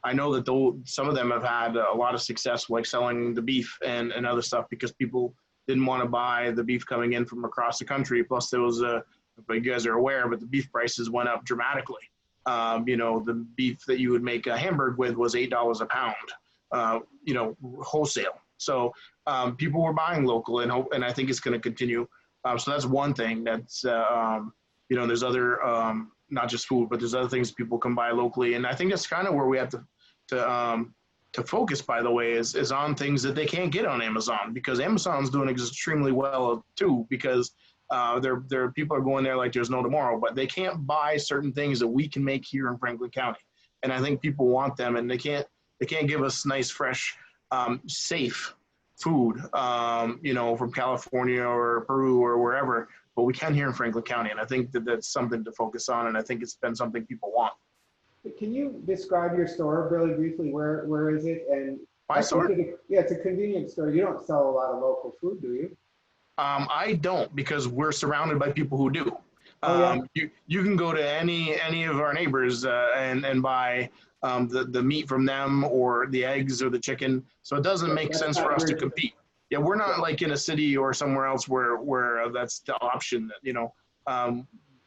I know that some of them have had a lot of success, like selling the beef and other stuff, because people didn't want to buy the beef coming in from across the country. Plus there was if you guys are aware, but the beef prices went up dramatically. The beef that you would make a hamburger with was $8 a pound, wholesale. So people were buying local, and I think it's going to continue. So that's one thing that's, there's other, not just food, but there's other things people can buy locally. And I think that's kind of where we have to focus, by the way, is on things that they can't get on Amazon, because Amazon's doing extremely well too, because There people are going there like there's no tomorrow, but they can't buy certain things that we can make here in Franklin County. And I think people want them, and they can't give us nice, fresh, safe food, you know, from California or Peru or wherever, but we can here in Franklin County. And I think that that's something to focus on. And I think it's been something people want. Can you describe your store really briefly? Where is it? And my store? Yeah, it's a convenience store. You don't sell a lot of local food, do you? I don't, because we're surrounded by people who do. Oh, yeah. You can go to any of our neighbors and buy the meat from them, or the eggs or the chicken. So it doesn't make sense for us to compete. Yeah, we're not like in a city or somewhere else where that's the option. That, you know,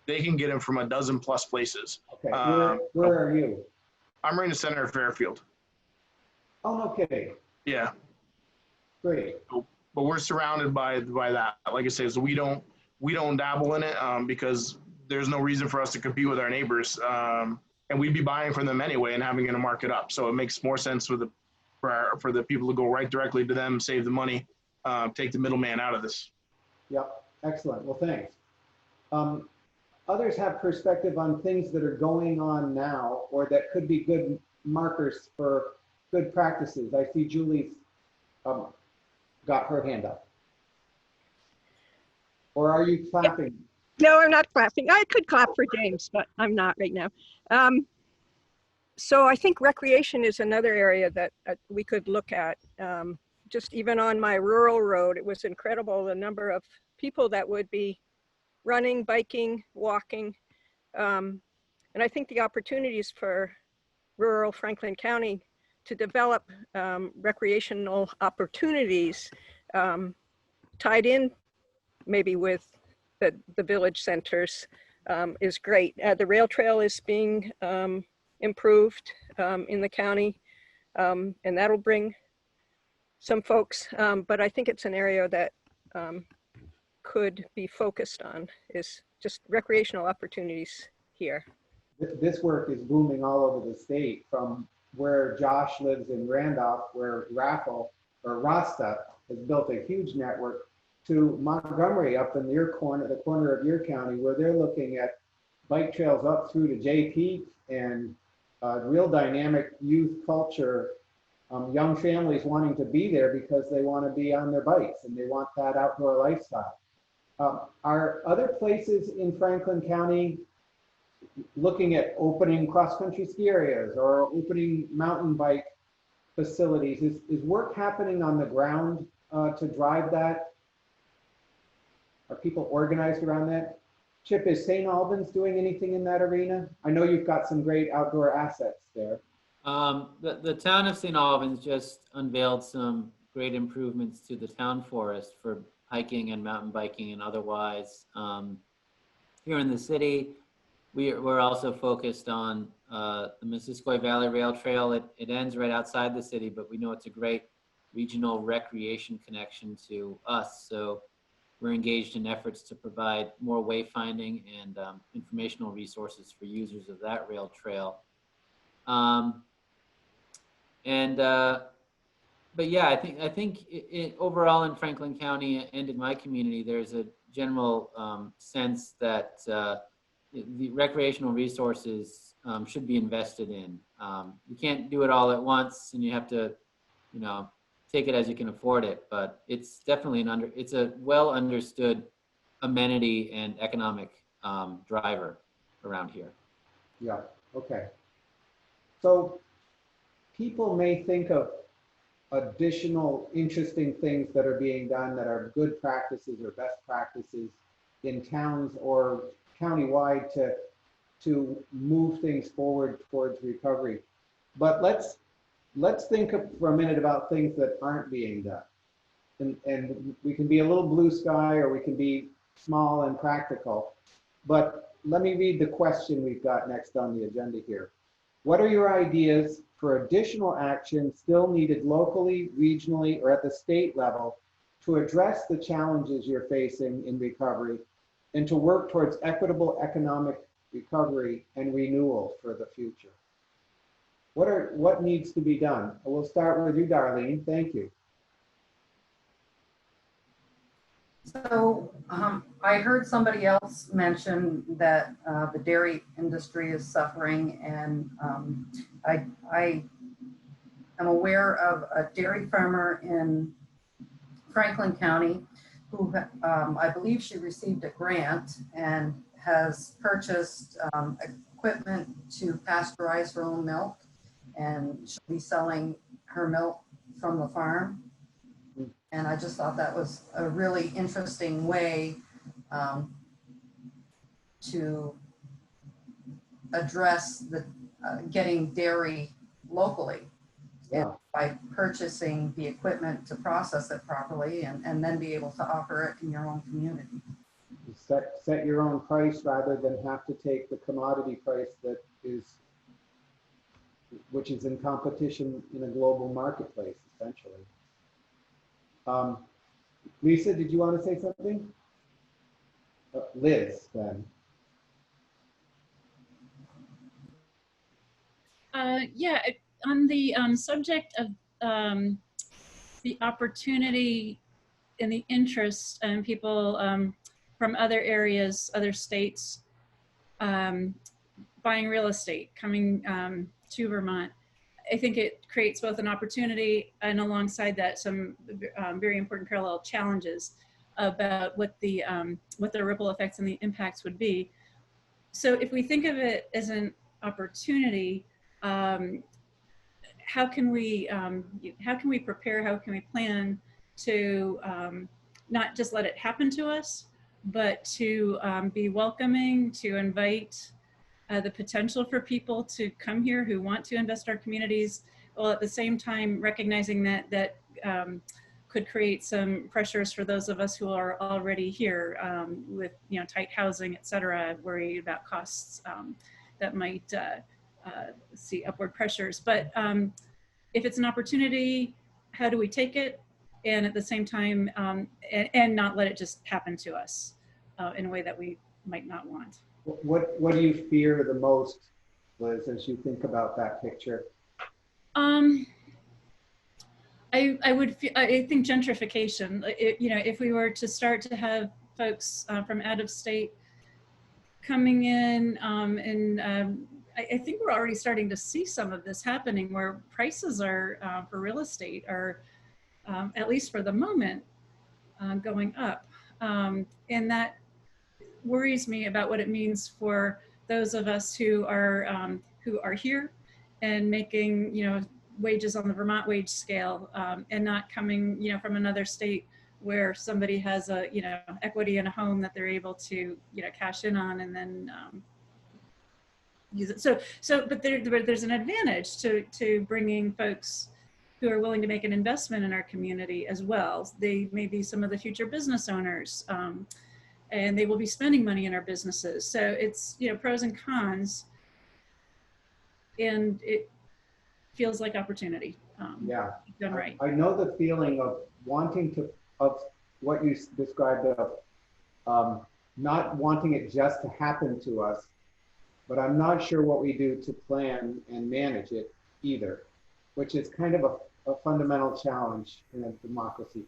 they can get them from a dozen plus places. Okay, where are you? I'm right in the center of Fairfield. Oh, no kidding. Yeah. Great. But we're surrounded by that. Like I say, so we don't dabble in it because there's no reason for us to compete with our neighbors. And we'd be buying from them anyway and having to mark it up. So it makes more sense for the people to go right directly to them, save the money, take the middleman out of this. Yep, excellent. Well, thanks. Others have perspective on things that are going on now or that could be good markers for good practices. I see Julie's got her hand up. Or are you clapping? No, I'm not clapping. I could clap for James, but I'm not right now. So I think recreation is another area that we could look at. Just even on my rural road, it was incredible the number of people that would be running, biking, walking. And I think the opportunities for rural Franklin County to develop recreational opportunities tied in maybe with the village centers is great. The rail trail is being improved in the county, and that'll bring some folks, but I think it's an area that could be focused on, is just recreational opportunities here. This work is booming all over the state, from where Josh lives in Randolph, where Raffle or Rasta has built a huge network, to Montgomery up in your corner, the corner of your county, where they're looking at bike trails up through to JP and real dynamic youth culture, young families wanting to be there because they want to be on their bikes and they want that outdoor lifestyle. Are other places in Franklin County looking at opening cross-country ski areas or opening mountain bike facilities? Is work happening on the ground to drive that? Are people organized around that? Chip, is St. Albans doing anything in that arena? I know you've got some great outdoor assets there. The town of St. Albans just unveiled some great improvements to the town forest for hiking and mountain biking and otherwise. Here in the city, we're also focused on the Missisquoi Valley Rail Trail. It ends right outside the city, but we know it's a great regional recreation connection to us. So we're engaged in efforts to provide more wayfinding and informational resources for users of that rail trail. But yeah, I think overall in Franklin County and in my community, there's a general sense that the recreational resources should be invested in. You can't do it all at once, and you have to, you know, take it as you can afford it. But it's definitely it's a well understood amenity and economic driver around here. Yeah. Okay. So people may think of additional interesting things that are being done that are good practices or best practices in towns or countywide to move things forward towards recovery. But let's think for a minute about things that aren't being done. And we can be a little blue sky or we can be small and practical. But let me read the question we've got next on the agenda here. What are your ideas for additional action still needed locally, regionally, or at the state level to address the challenges you're facing in recovery and to work towards equitable economic recovery and renewal for the future? What needs to be done? We'll start with you, Darlene. Thank you. So I heard somebody else mention that the dairy industry is suffering, and I am aware of a dairy farmer in Franklin County who I believe she received a grant and has purchased equipment to pasteurize her own milk, and she'll be selling her milk from the farm. And I just thought that was a really interesting way to address the getting dairy locally. Yeah. By purchasing the equipment to process it properly and then be able to offer it in your own community. Set your own price rather than have to take the commodity price which is in competition in a global marketplace, essentially. Lisa, did you want to say something? Liz, then. Yeah, on the subject of the opportunity and the interest and people from other areas, other states, buying real estate, coming to Vermont, I think it creates both an opportunity and alongside that some very important parallel challenges about what the ripple effects and the impacts would be. So if we think of it as an opportunity, how can we prepare, how can we plan to not just let it happen to us, but to be welcoming, to invite the potential for people to come here who want to invest in our communities, while at the same time recognizing that could create some pressures for those of us who are already here with tight housing, et cetera, worried about costs that might see upward pressures. But if it's an opportunity, how do we take it? And at the same time, and not let it just happen to us in a way that we might not want. What do you fear the most, Liz, as you think about that picture? I think gentrification. If we were to start to have folks from out of state coming in, I think we're already starting to see some of this happening, where prices are for real estate are, at least for the moment, going up, and that worries me about what it means for those of us who are here and making wages on the Vermont wage scale, and not coming from another state where somebody has a equity in a home that they're able to cash in on and then use it. But there's an advantage to bringing folks who are willing to make an investment in our community as well. They may be some of the future business owners, and they will be spending money in our businesses. So it's pros and cons, and it feels like opportunity. Yeah, done right. I know the feeling of wanting of what you described of not wanting it just to happen to us, but I'm not sure what we do to plan and manage it either, which is kind of a fundamental challenge in a democracy.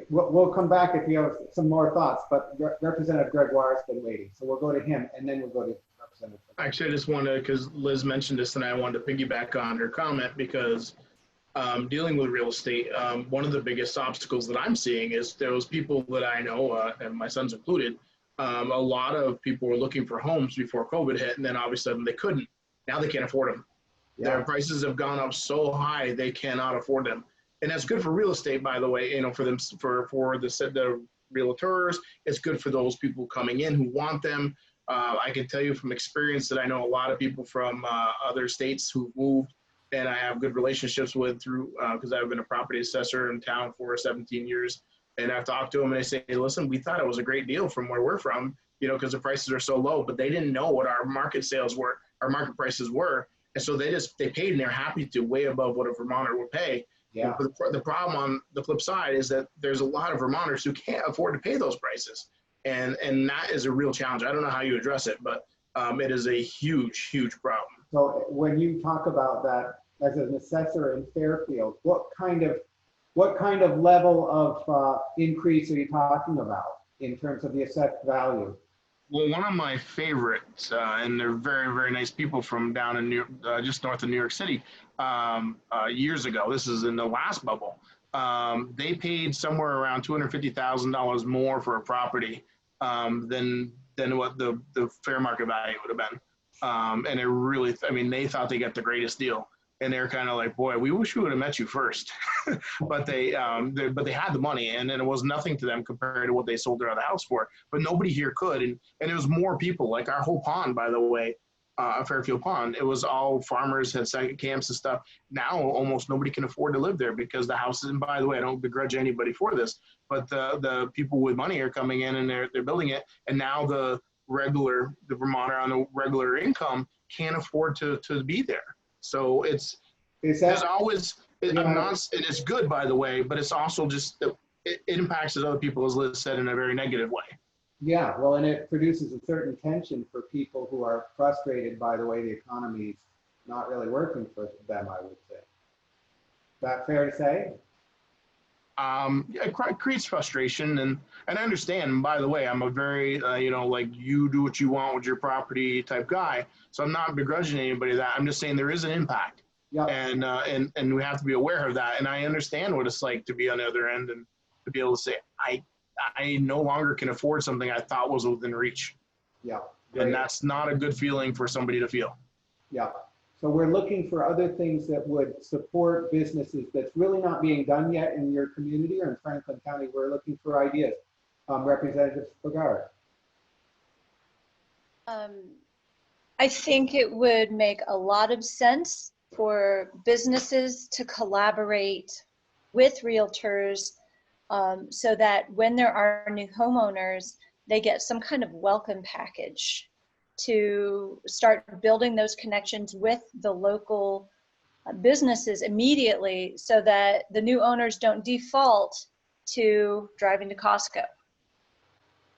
We'll come back if you have some more thoughts, but Representative Gregoire's been waiting, so we'll go to him and then we'll go to Representative. Actually, I just wanted, because Liz mentioned this and I wanted to piggyback on her comment, because dealing with real estate, one of the biggest obstacles that I'm seeing is those people that I know, and my son's included, a lot of people were looking for homes before COVID hit, and then all of a sudden they couldn't. Now they can't afford them. Yeah. Their prices have gone up so high they cannot afford them. And that's good for real estate, by the way, for them, for the realtors. It's good for those people coming in who want them. I can tell you from experience that I know a lot of people from other states who've moved, and I have good relationships with through, because I've been a property assessor in town for 17 years. And I've talked to them and they say, hey, listen, we thought it was a great deal from where we're from, because the prices are so low, but they didn't know what our market sales were, our market prices were. And so they paid, and they're happy to, way above what a Vermonter would pay. Yeah. The problem on the flip side is that there's a lot of Vermonters who can't afford to pay those prices. And that is a real challenge. I don't know how you address it, but it is a huge, huge problem. So when you talk about that as an assessor in Fairfield, what kind of What kind of level of increase are you talking about in terms of the assessed value? Well, one of my favorites, and they're very, very nice people from down in just north of New York City, years ago. This is in the last bubble. They paid somewhere around $250,000 more for a property than what the fair market value would have been. And it really, I mean, they thought they got the greatest deal. And they're kind of like, boy, we wish we would have met you first. but they had the money, and then it was nothing to them compared to what they sold their other house for. But nobody here could, and it was more people. Like our whole pond, by the way, Fairfield Pond, it was all farmers, had second camps and stuff. Now almost nobody can afford to live there because the houses. And by the way, I don't begrudge anybody for this, but the people with money are coming in and they're building it, and now the Vermonter on the regular income can't afford to be there. So there's always, and it's good, by the way, but it's also just that it impacts other people, as Liz said, in a very negative way. Yeah, well, and it produces a certain tension for people who are frustrated by the way the economy's not really working for them, I would say. Is that fair to say? It creates frustration, and I understand. And by the way, I'm a very, like you do what you want with your property type guy. So I'm not begrudging anybody that. I'm just saying there is an impact, and we have to be aware of that. And I understand what it's like to be on the other end and to be able to say, I no longer can afford something I thought was within reach. Yeah. And that's not a good feeling for somebody to feel. Yeah. So we're looking for other things that would support businesses that's really not being done yet in your community or in Franklin County. We're looking for ideas. Representative Spagard. I think it would make a lot of sense for businesses to collaborate with realtors so that when there are new homeowners, they get some kind of welcome package to start building those connections with the local businesses immediately so that the new owners don't default to driving to Costco.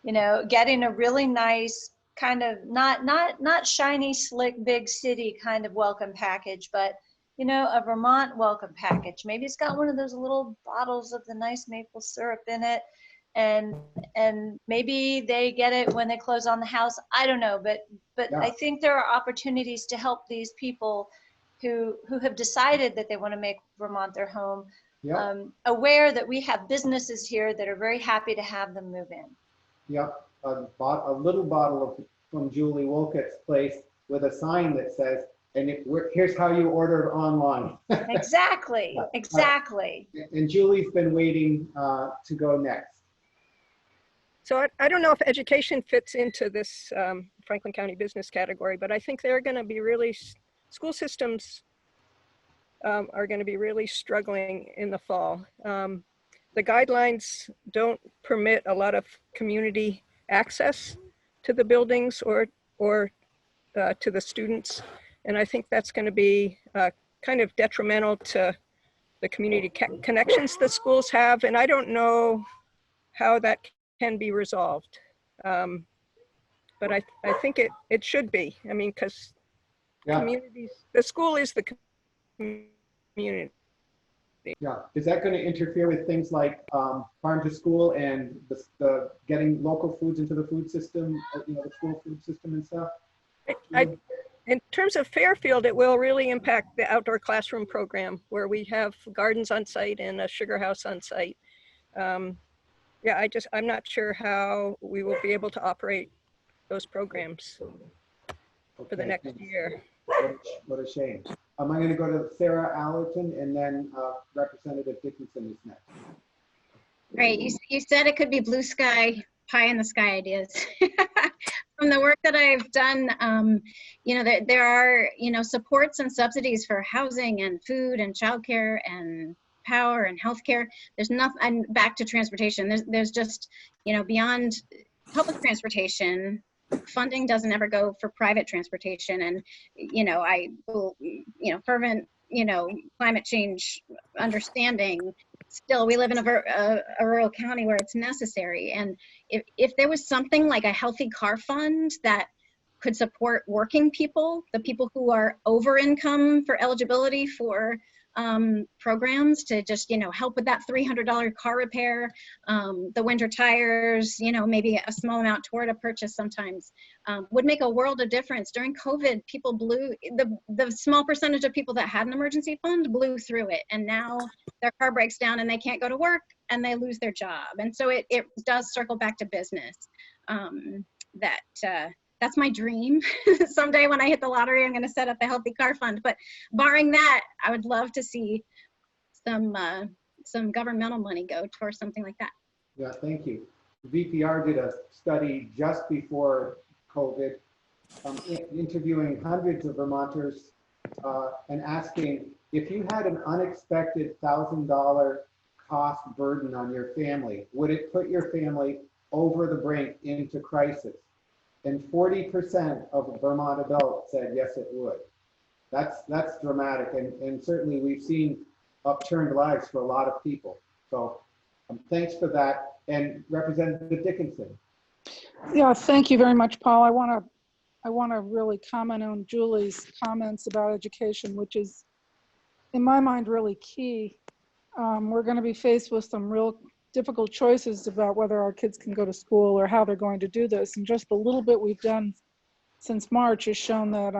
You know, getting a really nice kind of not shiny, slick, big city kind of welcome package, but you know, a Vermont welcome package. Maybe it's got one of those little bottles of the nice maple syrup in it. And maybe they get it when they close on the house. I don't know, but yeah. I think there are opportunities to help these people who have decided that they want to make Vermont their home, yeah. Aware that we have businesses here that are very happy to have them move in. Yep, a little bottle from Julie Wolcott's place with a sign that says, and here's how you order online. Exactly, exactly. And Julie's been waiting to go next. So I don't know if education fits into this Franklin County business category, but I think they're going to be really, school systems are going to be really struggling in the fall. The guidelines don't permit a lot of community access to the buildings or to the students. And I think that's going to be kind of detrimental to the community connections that schools have. And I don't know how that can be resolved. But I think it should be. I mean, because communities, the school is the community. Yeah, is that going to interfere with things like farm to school and the getting local foods into the food system, you know, the school food system and stuff? In terms of Fairfield, it will really impact the outdoor classroom program where we have gardens on site and a sugar house on site. Yeah, I'm not sure how we will be able to operate those programs for the next year. What a shame. I'm going to go to Sarah Allerton and then Representative Dickinson is next. Right, you said it could be blue sky, pie in the sky ideas. From the work that I've done, you know, there are, you know, supports and subsidies for housing and food and childcare and power and healthcare. There's nothing, and back to transportation. There's just, you know, beyond public transportation, funding doesn't ever go for private transportation. And, you know, I will, you know, fervent, you know, climate change understanding. Still, we live in a rural county where it's necessary. And if there was something like a healthy car fund that could support working people, the people who are over income for eligibility for programs to just, help with that $300 car repair, the winter tires, maybe a small amount toward a purchase sometimes, would make a world of difference. During COVID, people the small percentage of people that had an emergency fund blew through it. And now their car breaks down and they can't go to work and they lose their job. And so it does circle back to business. That's my dream. Someday when I hit the lottery, I'm going to set up a healthy car fund. But barring that, I would love to see some governmental money go towards something like that. Yeah, thank you. VPR did a study just before COVID, interviewing hundreds of Vermonters and asking, if you had an unexpected $1,000 cost burden on your family, would it put your family over the brink into crisis? And 40% of Vermont adults said yes, it would. That's dramatic, and certainly we've seen upturned lives for a lot of people. So thanks for that. And Representative Dickinson. Yeah, thank you very much, Paul. I want to really comment on Julie's comments about education, which is, in my mind, really key. We're going to be faced with some real difficult choices about whether our kids can go to school or how they're going to do this. And just the little bit we've done since March has shown that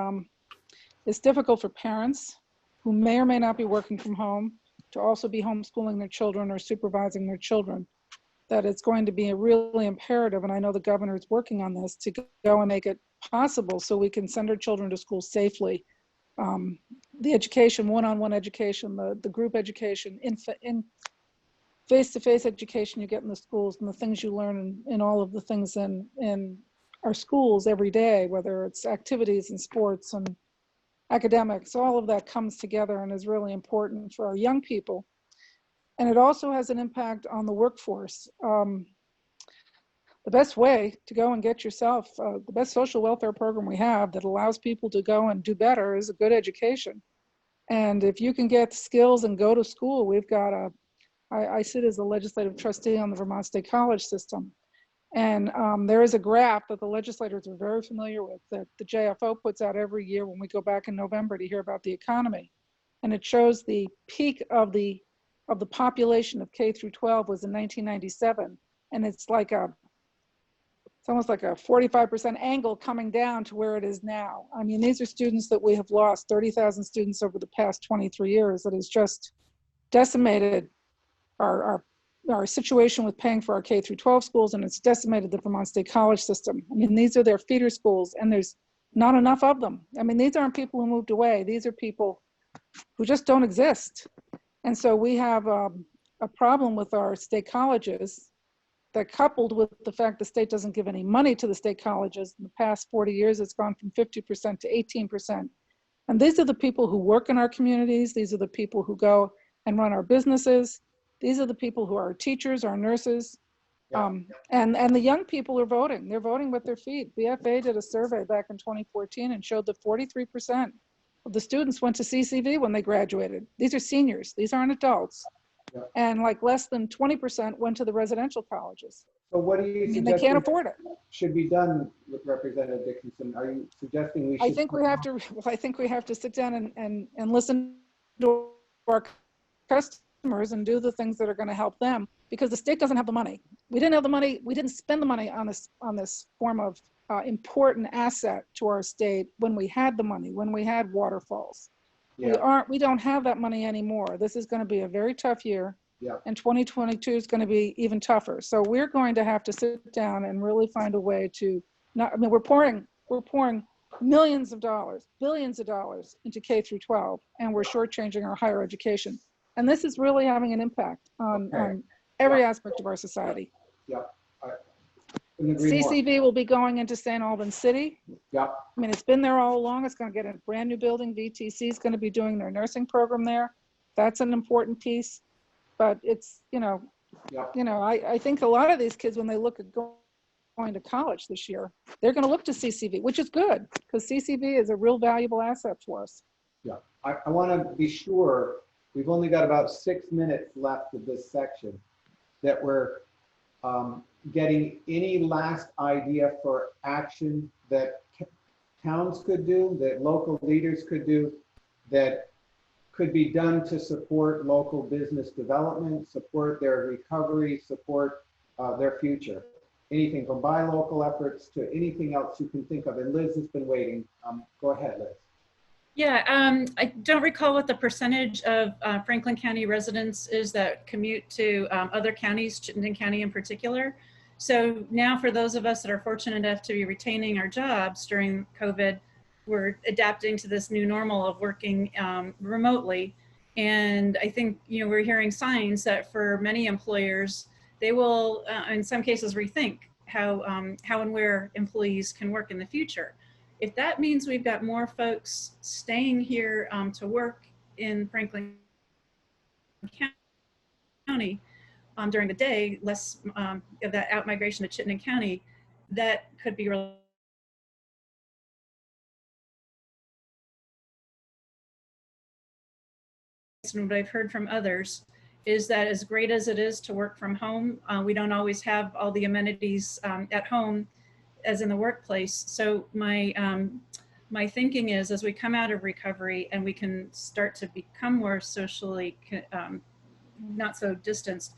it's difficult for parents who may or may not be working from home to also be homeschooling their children or supervising their children, that it's going to be a really imperative, and I know the governor is working on this, to go and make it possible so we can send our children to school safely. The education, one-on-one education, the group education, in face-to-face education you get in the schools, and the things you learn in all of the things in our schools every day, whether it's activities and sports and academics, all of that comes together and is really important for our young people. And it also has an impact on the workforce. The best way to go and get yourself, the best social welfare program we have that allows people to go and do better is a good education. And if you can get skills and go to school, we've got I sit as a legislative trustee on the Vermont State College system. And there is a graph that the legislators are very familiar with that the JFO puts out every year when we go back in November to hear about the economy. And it shows the peak of the population of K through 12 was in 1997. And it's almost like a 45% angle coming down to where it is now. I mean, these are students that we have lost, 30,000 students over the past 23 years that has just decimated our situation with paying for our K through 12 schools, and it's decimated the Vermont State College system. I mean, these are their feeder schools, and there's not enough of them. I mean, these aren't people who moved away. These are people who just don't exist. And so we have a problem with our state colleges that, coupled with the fact the state doesn't give any money to the state colleges, in the past 40 years, it's gone from 50% to 18%. And these are the people who work in our communities. These are the people who go and run our businesses. These are the people who are our teachers, our nurses, and the young people are voting. They're voting with their feet. BFA did a survey back in 2014 and showed that 43% of the students went to CCV when they graduated. These are seniors. These aren't adults. Yeah. And like less than 20% went to the residential colleges. So what do you suggest they can't afford it? Should be done with Representative Dickinson? Are you suggesting we should? I think we have to sit down and listen to our customers and do the things that are going to help them, because the state doesn't have the money. We didn't have the money. We didn't spend the money on this form of important asset to our state when we had the money, when we had waterfalls. Yeah. We don't have that money anymore. This is going to be a very tough year. Yeah. And 2022 is going to be even tougher. So we're going to have to sit down and really find a way to we're pouring millions of dollars, billions of dollars into K through 12, and we're shortchanging our higher education. And this is really having an impact on every aspect of our society. Yeah. CCV will be going into St. Albans City. Yeah. I mean, it's been there all along. It's going to get a brand new building. VTC is going to be doing their nursing program there. That's an important piece. But it's, I think a lot of these kids, when they look at going to college this year, they're going to look to CCV, which is good, because CCV is a real valuable asset for us. Yeah. I want to be sure, we've only got about 6 minutes left of this section, that we're getting any last idea for action that towns could do, that local leaders could do, that could be done to support local business development, support their recovery, support their future? Anything from buy local efforts to anything else you can think of. And Liz has been waiting. Go ahead, Liz. Yeah, I don't recall what the percentage of Franklin County residents is that commute to other counties, Chittenden County in particular. So now for those of us that are fortunate enough to be retaining our jobs during COVID, we're adapting to this new normal of working remotely. And I think, we're hearing signs that for many employers, they will, in some cases, rethink how and where employees can work in the future. If that means we've got more folks staying here to work in Franklin County during the day, less of that out-migration to Chittenden County, that could be really. And what I've heard from others is that as great as it is to work from home, we don't always have all the amenities at home as in the workplace. So my thinking is, as we come out of recovery and we can start to become more socially not so distanced,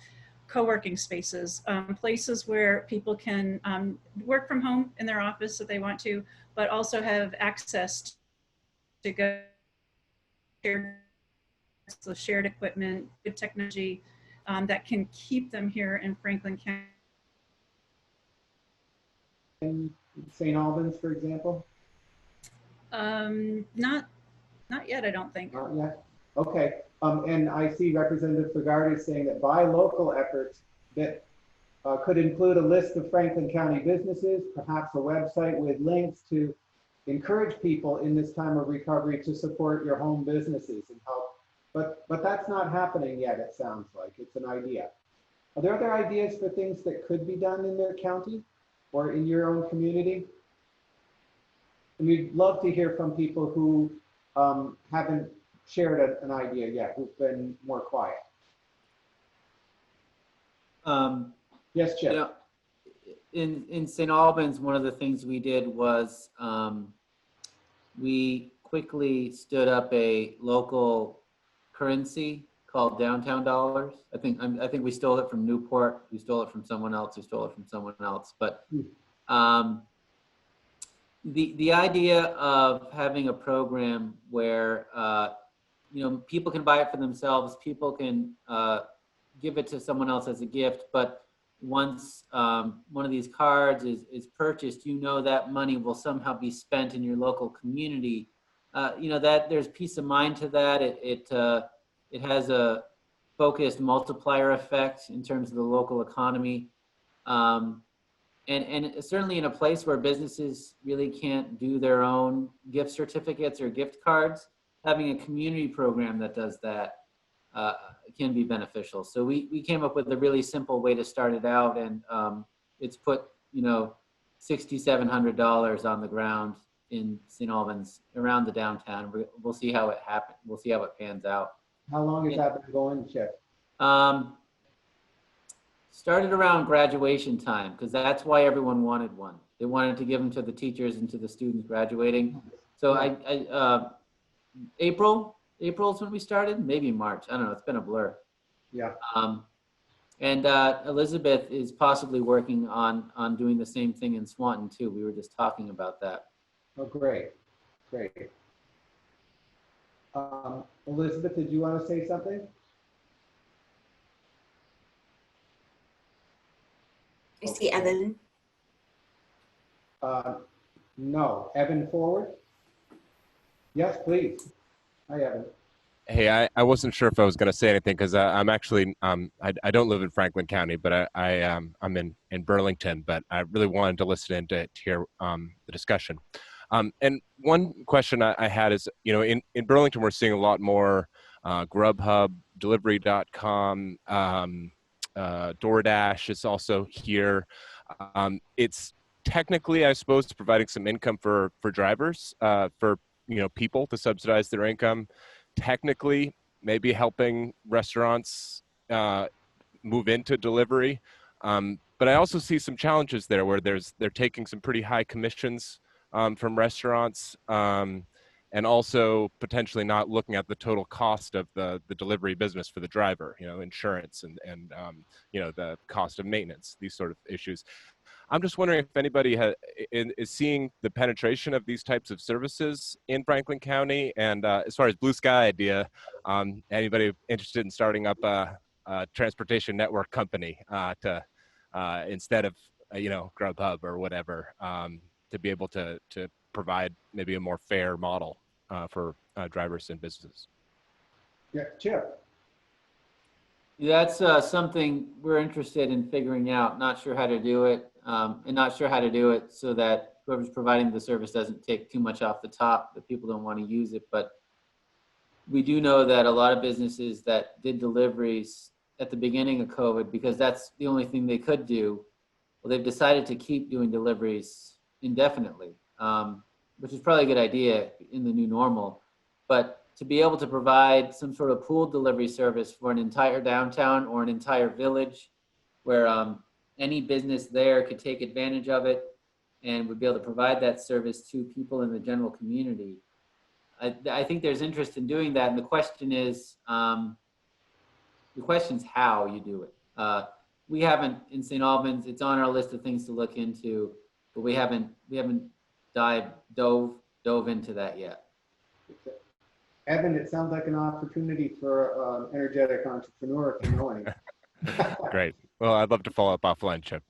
co-working spaces, places where people can work from home in their office if they want to, but also have access to go so shared equipment, good technology that can keep them here in Franklin County. In St. Albans, for example? Not yet, I don't think. Not yet. Okay. And I see Representative Fagarty saying that buy local efforts that could include a list of Franklin County businesses, perhaps a website with links to encourage people in this time of recovery to support your home businesses and help. But that's not happening yet, it sounds like. It's an idea. Are there other ideas for things that could be done in their county or in your own community? And we'd love to hear from people who haven't shared an idea yet, who've been more quiet. Yes, Chip. In St. Albans, one of the things we did was we quickly stood up a local currency called downtown dollars. I think we stole it from Newport. We stole it from someone else. We stole it from someone else. But the idea of having a program where people can buy it for themselves, people can give it to someone else as a gift, but once one of these cards is purchased, that money will somehow be spent in your local community. That there's peace of mind to that. It has a focused multiplier effect in terms of the local economy. And certainly in a place where businesses really can't do their own gift certificates or gift cards, having a community program that does that can be beneficial. So we came up with a really simple way to start it out, and it's put $6,700 on the ground in St. Albans around the downtown. We'll see how it happens. We'll see how it pans out. How long has that been going, Chip? Started around graduation time, because that's why everyone wanted one. They wanted to give them to the teachers and to the students graduating. So April is when we started, maybe March. I don't know. It's been a blur. Yeah. And Elizabeth is possibly working on doing the same thing in Swanton too. We were just talking about that. Oh, great. Elizabeth, did you want to say something? I see Evan. No. Evan, forward. Yes, please. Hi, Evan. Hey, I wasn't sure if I was going to say anything because I'm actually I don't live in Franklin County, but I'm in Burlington. But I really wanted to listen in to hear the discussion. And one question I had is, in Burlington we're seeing a lot more Grubhub, Delivery.com, DoorDash is also here. It's technically, I suppose, providing some income for drivers, for people to subsidize their income. Technically, maybe helping restaurants move into delivery. But I also see some challenges there where they're taking some pretty high commissions from restaurants. and also potentially not looking at the total cost of the delivery business for the driver, insurance and the cost of maintenance, these sort of issues. I'm just wondering if anybody is seeing the penetration of these types of services in Franklin County, and as far as blue sky idea, anybody interested in starting up a transportation network company to instead of Grubhub or whatever, to be able to provide maybe a more fair model for drivers and businesses. Yeah, Chip. That's something we're interested in figuring out. Not sure how to do it, and not sure how to do it so that whoever's providing the service doesn't take too much off the top, that people don't want to use it. But we do know that a lot of businesses that did deliveries at the beginning of COVID, because that's the only thing they could do, well, they've decided to keep doing deliveries indefinitely, which is probably a good idea in the new normal. But to be able to provide some sort of pooled delivery service for an entire downtown or an entire village where any business there could take advantage of it and would be able to provide that service to people in the general community. I think there's interest in doing that. And the question is, how you do it. We haven't in St. Albans, it's on our list of things to look into, but we haven't dove into that yet. Evan, it sounds like an opportunity for an energetic entrepreneur to knowing. Great. Well, I'd love to follow up offline, Chip.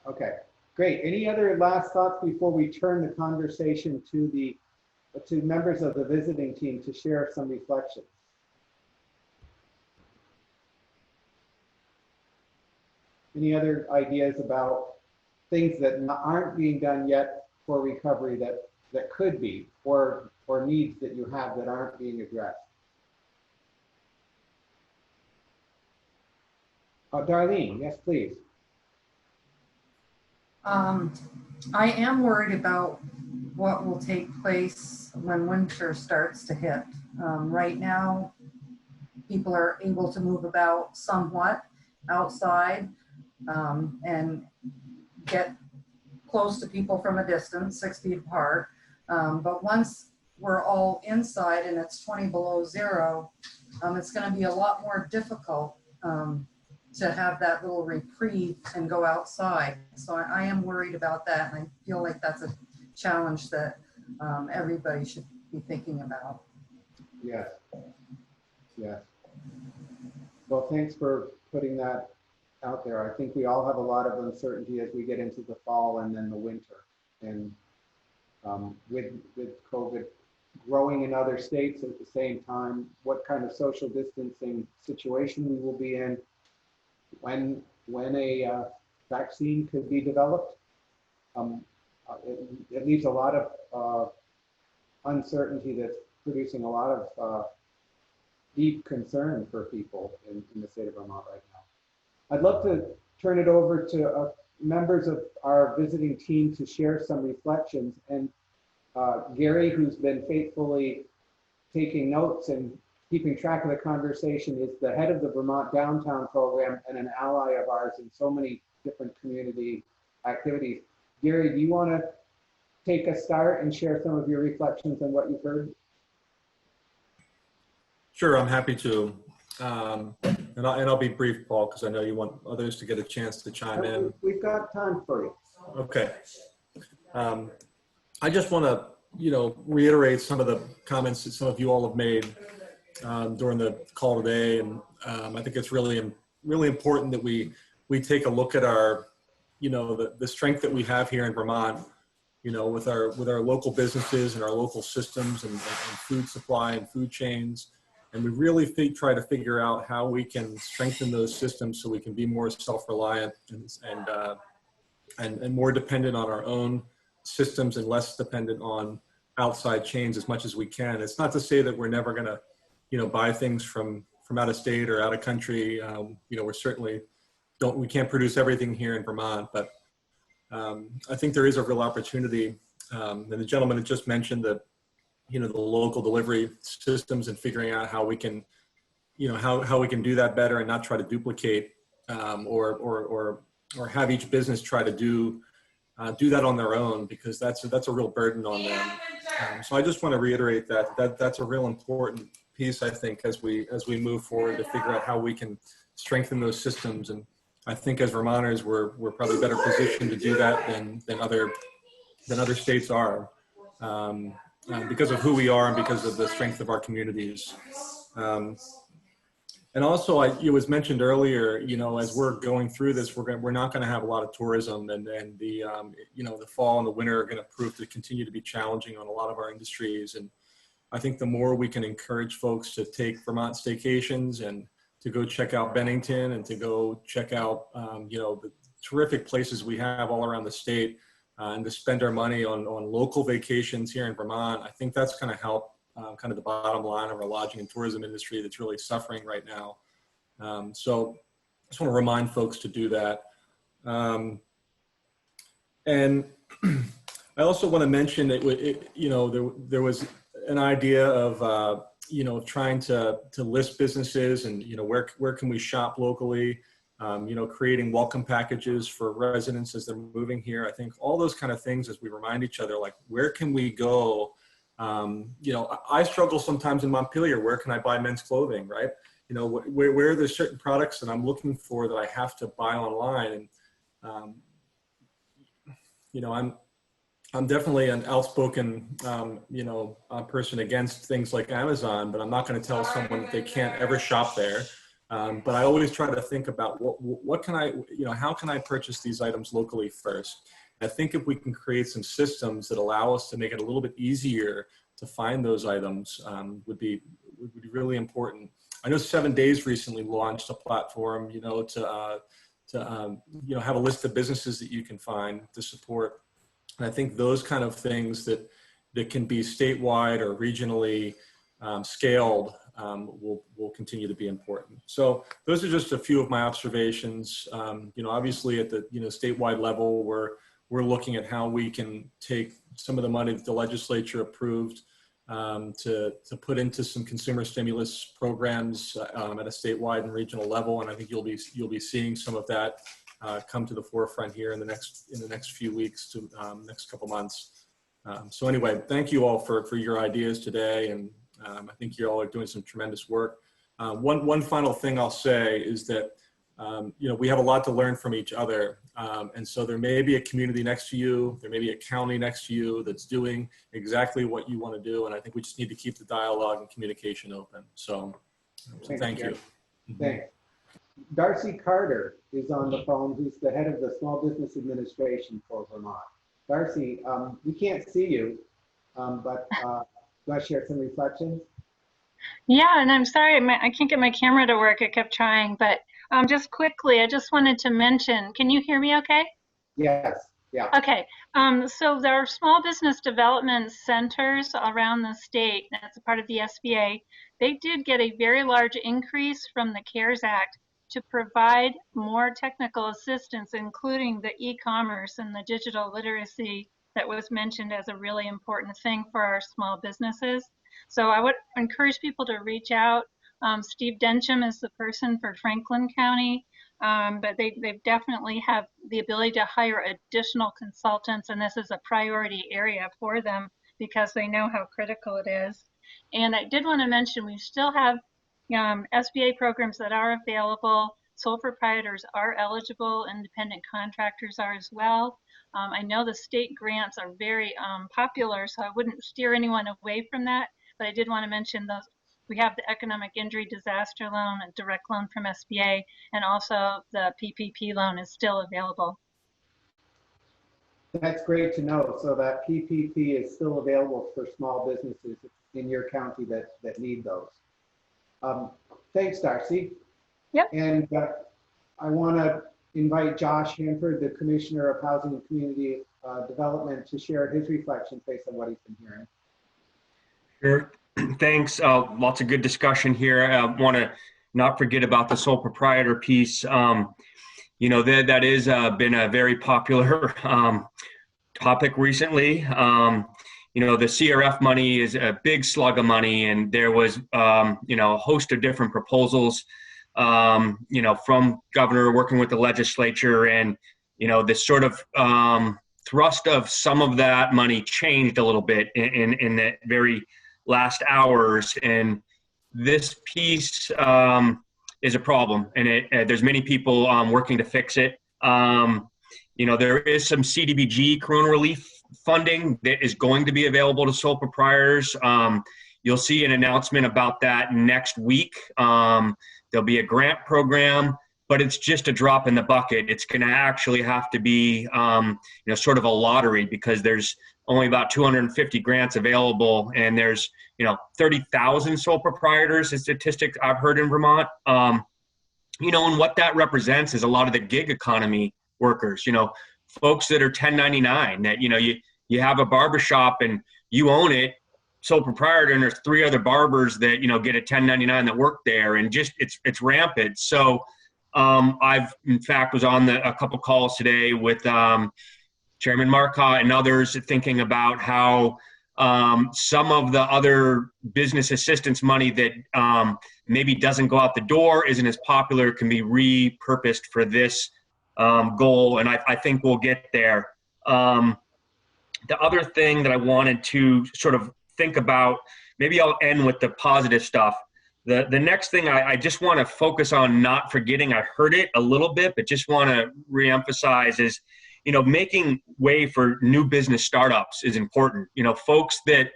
Okay, great. Any other last thoughts before we turn the conversation to members of the visiting team to share some reflections? Any other ideas about things that aren't being done yet for recovery that could be, or needs that you have that aren't being addressed? Darlene, yes, please. I am worried about what will take place when winter starts to hit. Right now, people are able to move about somewhat outside and get close to people from a distance, 6 feet apart. But once we're all inside and it's 20 below zero, it's going to be a lot more difficult to have that little reprieve and go outside. So I am worried about that, and I feel like that's a challenge that everybody should be thinking about. Yes. Yes. Well, thanks for putting that out there. I think we all have a lot of uncertainty as we get into the fall and then the winter. And with COVID growing in other states at the same time, what kind of social distancing situation we will be in, when a vaccine could be developed. It leaves a lot of uncertainty that's producing a lot of deep concern for people in the state of Vermont right now. I'd love to turn it over to members of our visiting team to share some reflections. And Gary, who's been faithfully taking notes and keeping track of the conversation, is the head of the Vermont Downtown Program and an ally of ours in so many different community activities. Gary, do you want to take a start and share some of your reflections on what you've heard? Sure, I'm happy to. And I'll be brief, Paul, because I know you want others to get a chance to chime in. We've got time for you. Okay. I just want to, reiterate some of the comments that some of you all have made during the call today, and I think it's really important that we take a look at our, the strength that we have here in Vermont, with our local businesses and our local systems and food supply and food chains. And we really try to figure out how we can strengthen those systems so we can be more self-reliant and more dependent on our own systems and less dependent on outside chains as much as we can. It's not to say that we're never going to, buy things from out of state or out of country. We're certainly we can't produce everything here in Vermont, but I think there is a real opportunity. And the gentleman that just mentioned that, the local delivery systems and figuring out how we can, how we can do that better and not try to duplicate or have each business try to do that on their own, because that's a real burden on them. So I just want to reiterate that's a real important piece, I think, as we move forward to figure out how we can strengthen those systems. And I think as Vermonters, we're probably better positioned to do that than other states are, because of who we are and because of the strength of our communities. And also, it was mentioned earlier, as we're going through this, we're not going to have a lot of tourism, and the the fall and the winter are going to prove to continue to be challenging on a lot of our industries. And I think the more we can encourage folks to take Vermont staycations and to go check out Bennington and to go check out the terrific places we have all around the state, and to spend our money on local vacations here in Vermont, I think that's going to help kind of the bottom line of our lodging and tourism industry that's really suffering right now. So I just want to remind folks to do that. And I also want to mention that there was an idea of trying to list businesses and where can we shop locally, creating welcome packages for residents as they're moving here. I think all those kind of things, as we remind each other, like, where can we go? I struggle sometimes in Montpelier. Where can I buy men's clothing, right? Where there's certain products that I'm looking for that I have to buy online. And, I'm definitely an outspoken, person against things like Amazon, but I'm not going to tell someone that they can't ever shop there. But I always try to think about what can I, how can I purchase these items locally first? I think if we can create some systems that allow us to make it a little bit easier to find those items, would be really important. I know 7 Days recently launched a platform, to have a list of businesses that you can find to support. And I think those kind of things that can be statewide or regionally scaled will continue to be important. So those are just a few of my observations. Obviously at the statewide level, we're looking at how we can take some of the money that the legislature approved to put into some consumer stimulus programs at a statewide and regional level, and I think you'll be seeing some of that come to the forefront here in the next few weeks to next couple months. So anyway, thank you all for your ideas today, and I think you all are doing some tremendous work. One final thing I'll say is that we have a lot to learn from each other. And so there may be a community next to you, there may be a county next to you that's doing exactly what you want to do. And I think we just need to keep the dialogue and communication open. So thank you. Thanks. Darcy Carter is on the phone, who's the head of the Small Business Administration for Vermont. Darcy, we can't see you, but do you want to share some reflections? Yeah, and I'm sorry, I can't get my camera to work. I kept trying, but just quickly, I just wanted to mention, can you hear me okay? Yes, yeah. Okay, so there are small business development centers around the state that's a part of the SBA. They did get a very large increase from the CARES Act to provide more technical assistance, including the e-commerce and the digital literacy that was mentioned as a really important thing for our small businesses. So I would encourage people to reach out. Steve Dencham is the person for Franklin County, but they definitely have the ability to hire additional consultants, and this is a priority area for them because they know how critical it is. And I did want to mention we still have SBA programs that are available. Sole proprietors are eligible, independent contractors are as well. I know the state grants are very popular, so I wouldn't steer anyone away from that, but I did want to mention those. We have the economic injury disaster loan, a direct loan from SBA, and also the PPP loan is still available. That's great to know. So that PPP is still available for small businesses in your county that need those. Thanks, Darcy. Yep. And I want to invite Josh Hanford, the Commissioner of Housing and Community Development, to share his reflections based on what he's been hearing. Sure. Thanks. Lots of good discussion here. I want to not forget about the sole proprietor piece. That is been a very popular topic recently. The CRF money is a big slug of money, and there was, a host of different proposals, from governor working with the legislature, and, this sort of thrust of some of that money changed a little bit in the very last hours, and this piece is a problem, and there's many people working to fix it. There is some CDBG corona relief funding that is going to be available to sole proprietors. You'll see an announcement about that next week. There'll be a grant program, but it's just a drop in the bucket. It's going to actually have to be, sort of a lottery, because there's only about 250 grants available, and there's, 30,000 sole proprietors, a statistic I've heard in Vermont. And what that represents is a lot of the gig economy workers, folks that are 1099, that, you have a barbershop and you own it, sole proprietor, and there's 3 other barbers that, get a 1099 that work there, and just, it's rampant. So I've, in fact, was on a couple calls today with Chairman Marcotte and others, thinking about how some of the other business assistance money that maybe doesn't go out the door, isn't as popular, can be repurposed for this goal, and I think we'll get there. The other thing that I wanted to sort of think about, maybe I'll end with the positive stuff. The next thing I just want to focus on, not forgetting, I heard it a little bit, but just want to reemphasize is, making way for new business startups is important. Folks that,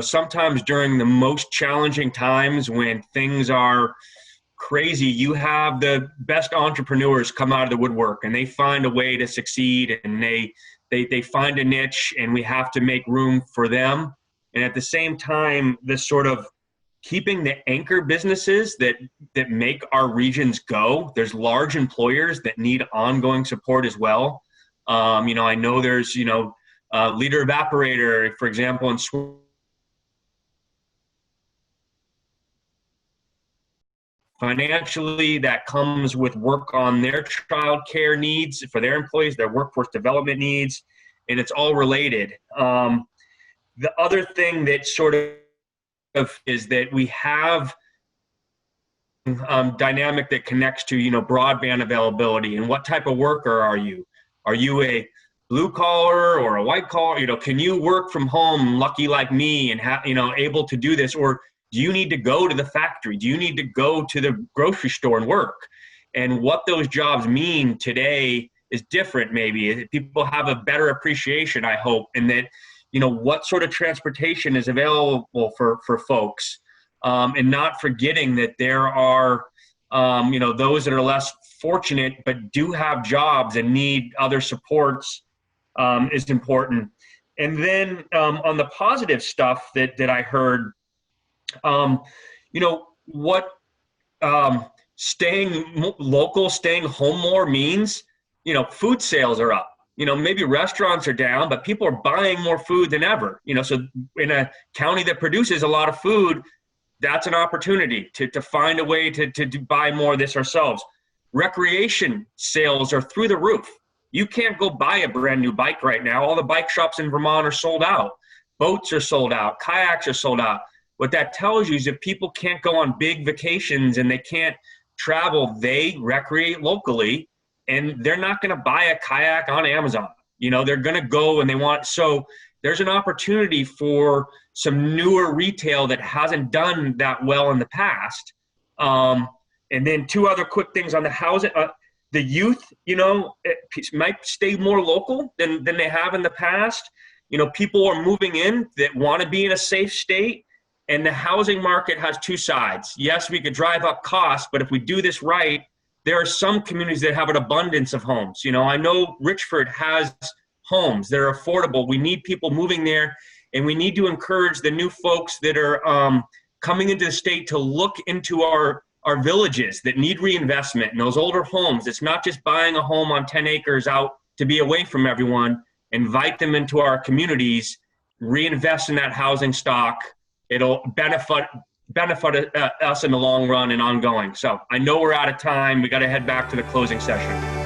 sometimes during the most challenging times when things are crazy, you have the best entrepreneurs come out of the woodwork, and they find a way to succeed, and they find a niche, and we have to make room for them. And at the same time, this sort of keeping the anchor businesses that make our regions go. There's large employers that need ongoing support as well. I know there's, Leader Evaporator, for example, in financially, that comes with work on their child care needs for their employees, their workforce development needs, and it's all related. The other thing that sort of is that we have dynamic that connects to, broadband availability, and what type of worker are you? Are you a blue collar or a white collar? Can you work from home, lucky like me, and able to do this? Or do you need to go to the factory? Do you need to go to the grocery store and work? And what those jobs mean today is different, maybe. People have a better appreciation, I hope, and that, what sort of transportation is available for folks, and not forgetting that there are, those that are less fortunate but do have jobs and need other supports is important. And then on the positive stuff that I heard, staying local, staying home more means, food sales are up. Maybe restaurants are down, but people are buying more food than ever. So in a county that produces a lot of food, that's an opportunity to find a way to buy more of this ourselves. Recreation sales are through the roof. You can't go buy a brand new bike right now. All the bike shops in Vermont are sold out. Boats are sold out. Kayaks are sold out. What that tells you is if people can't go on big vacations and they can't travel, they recreate locally, and they're not going to buy a kayak on Amazon. They're going to go and they want, so there's an opportunity for some newer retail that hasn't done that well in the past. And then 2 other quick things on the housing. The youth, might stay more local than they have in the past. People are moving in that want to be in a safe state, and the housing market has 2 sides. Yes, we could drive up costs, but if we do this right, there are some communities that have an abundance of homes. I know Richford has homes that are affordable. We need people moving there, and we need to encourage the new folks that are coming into the state to look into our villages that need reinvestment, and those older homes. It's not just buying a home on 10 acres out to be away from everyone. Invite them into our communities, reinvest in that housing stock. It'll benefit us in the long run and ongoing. So I know we're out of time. We got to head back to the closing session.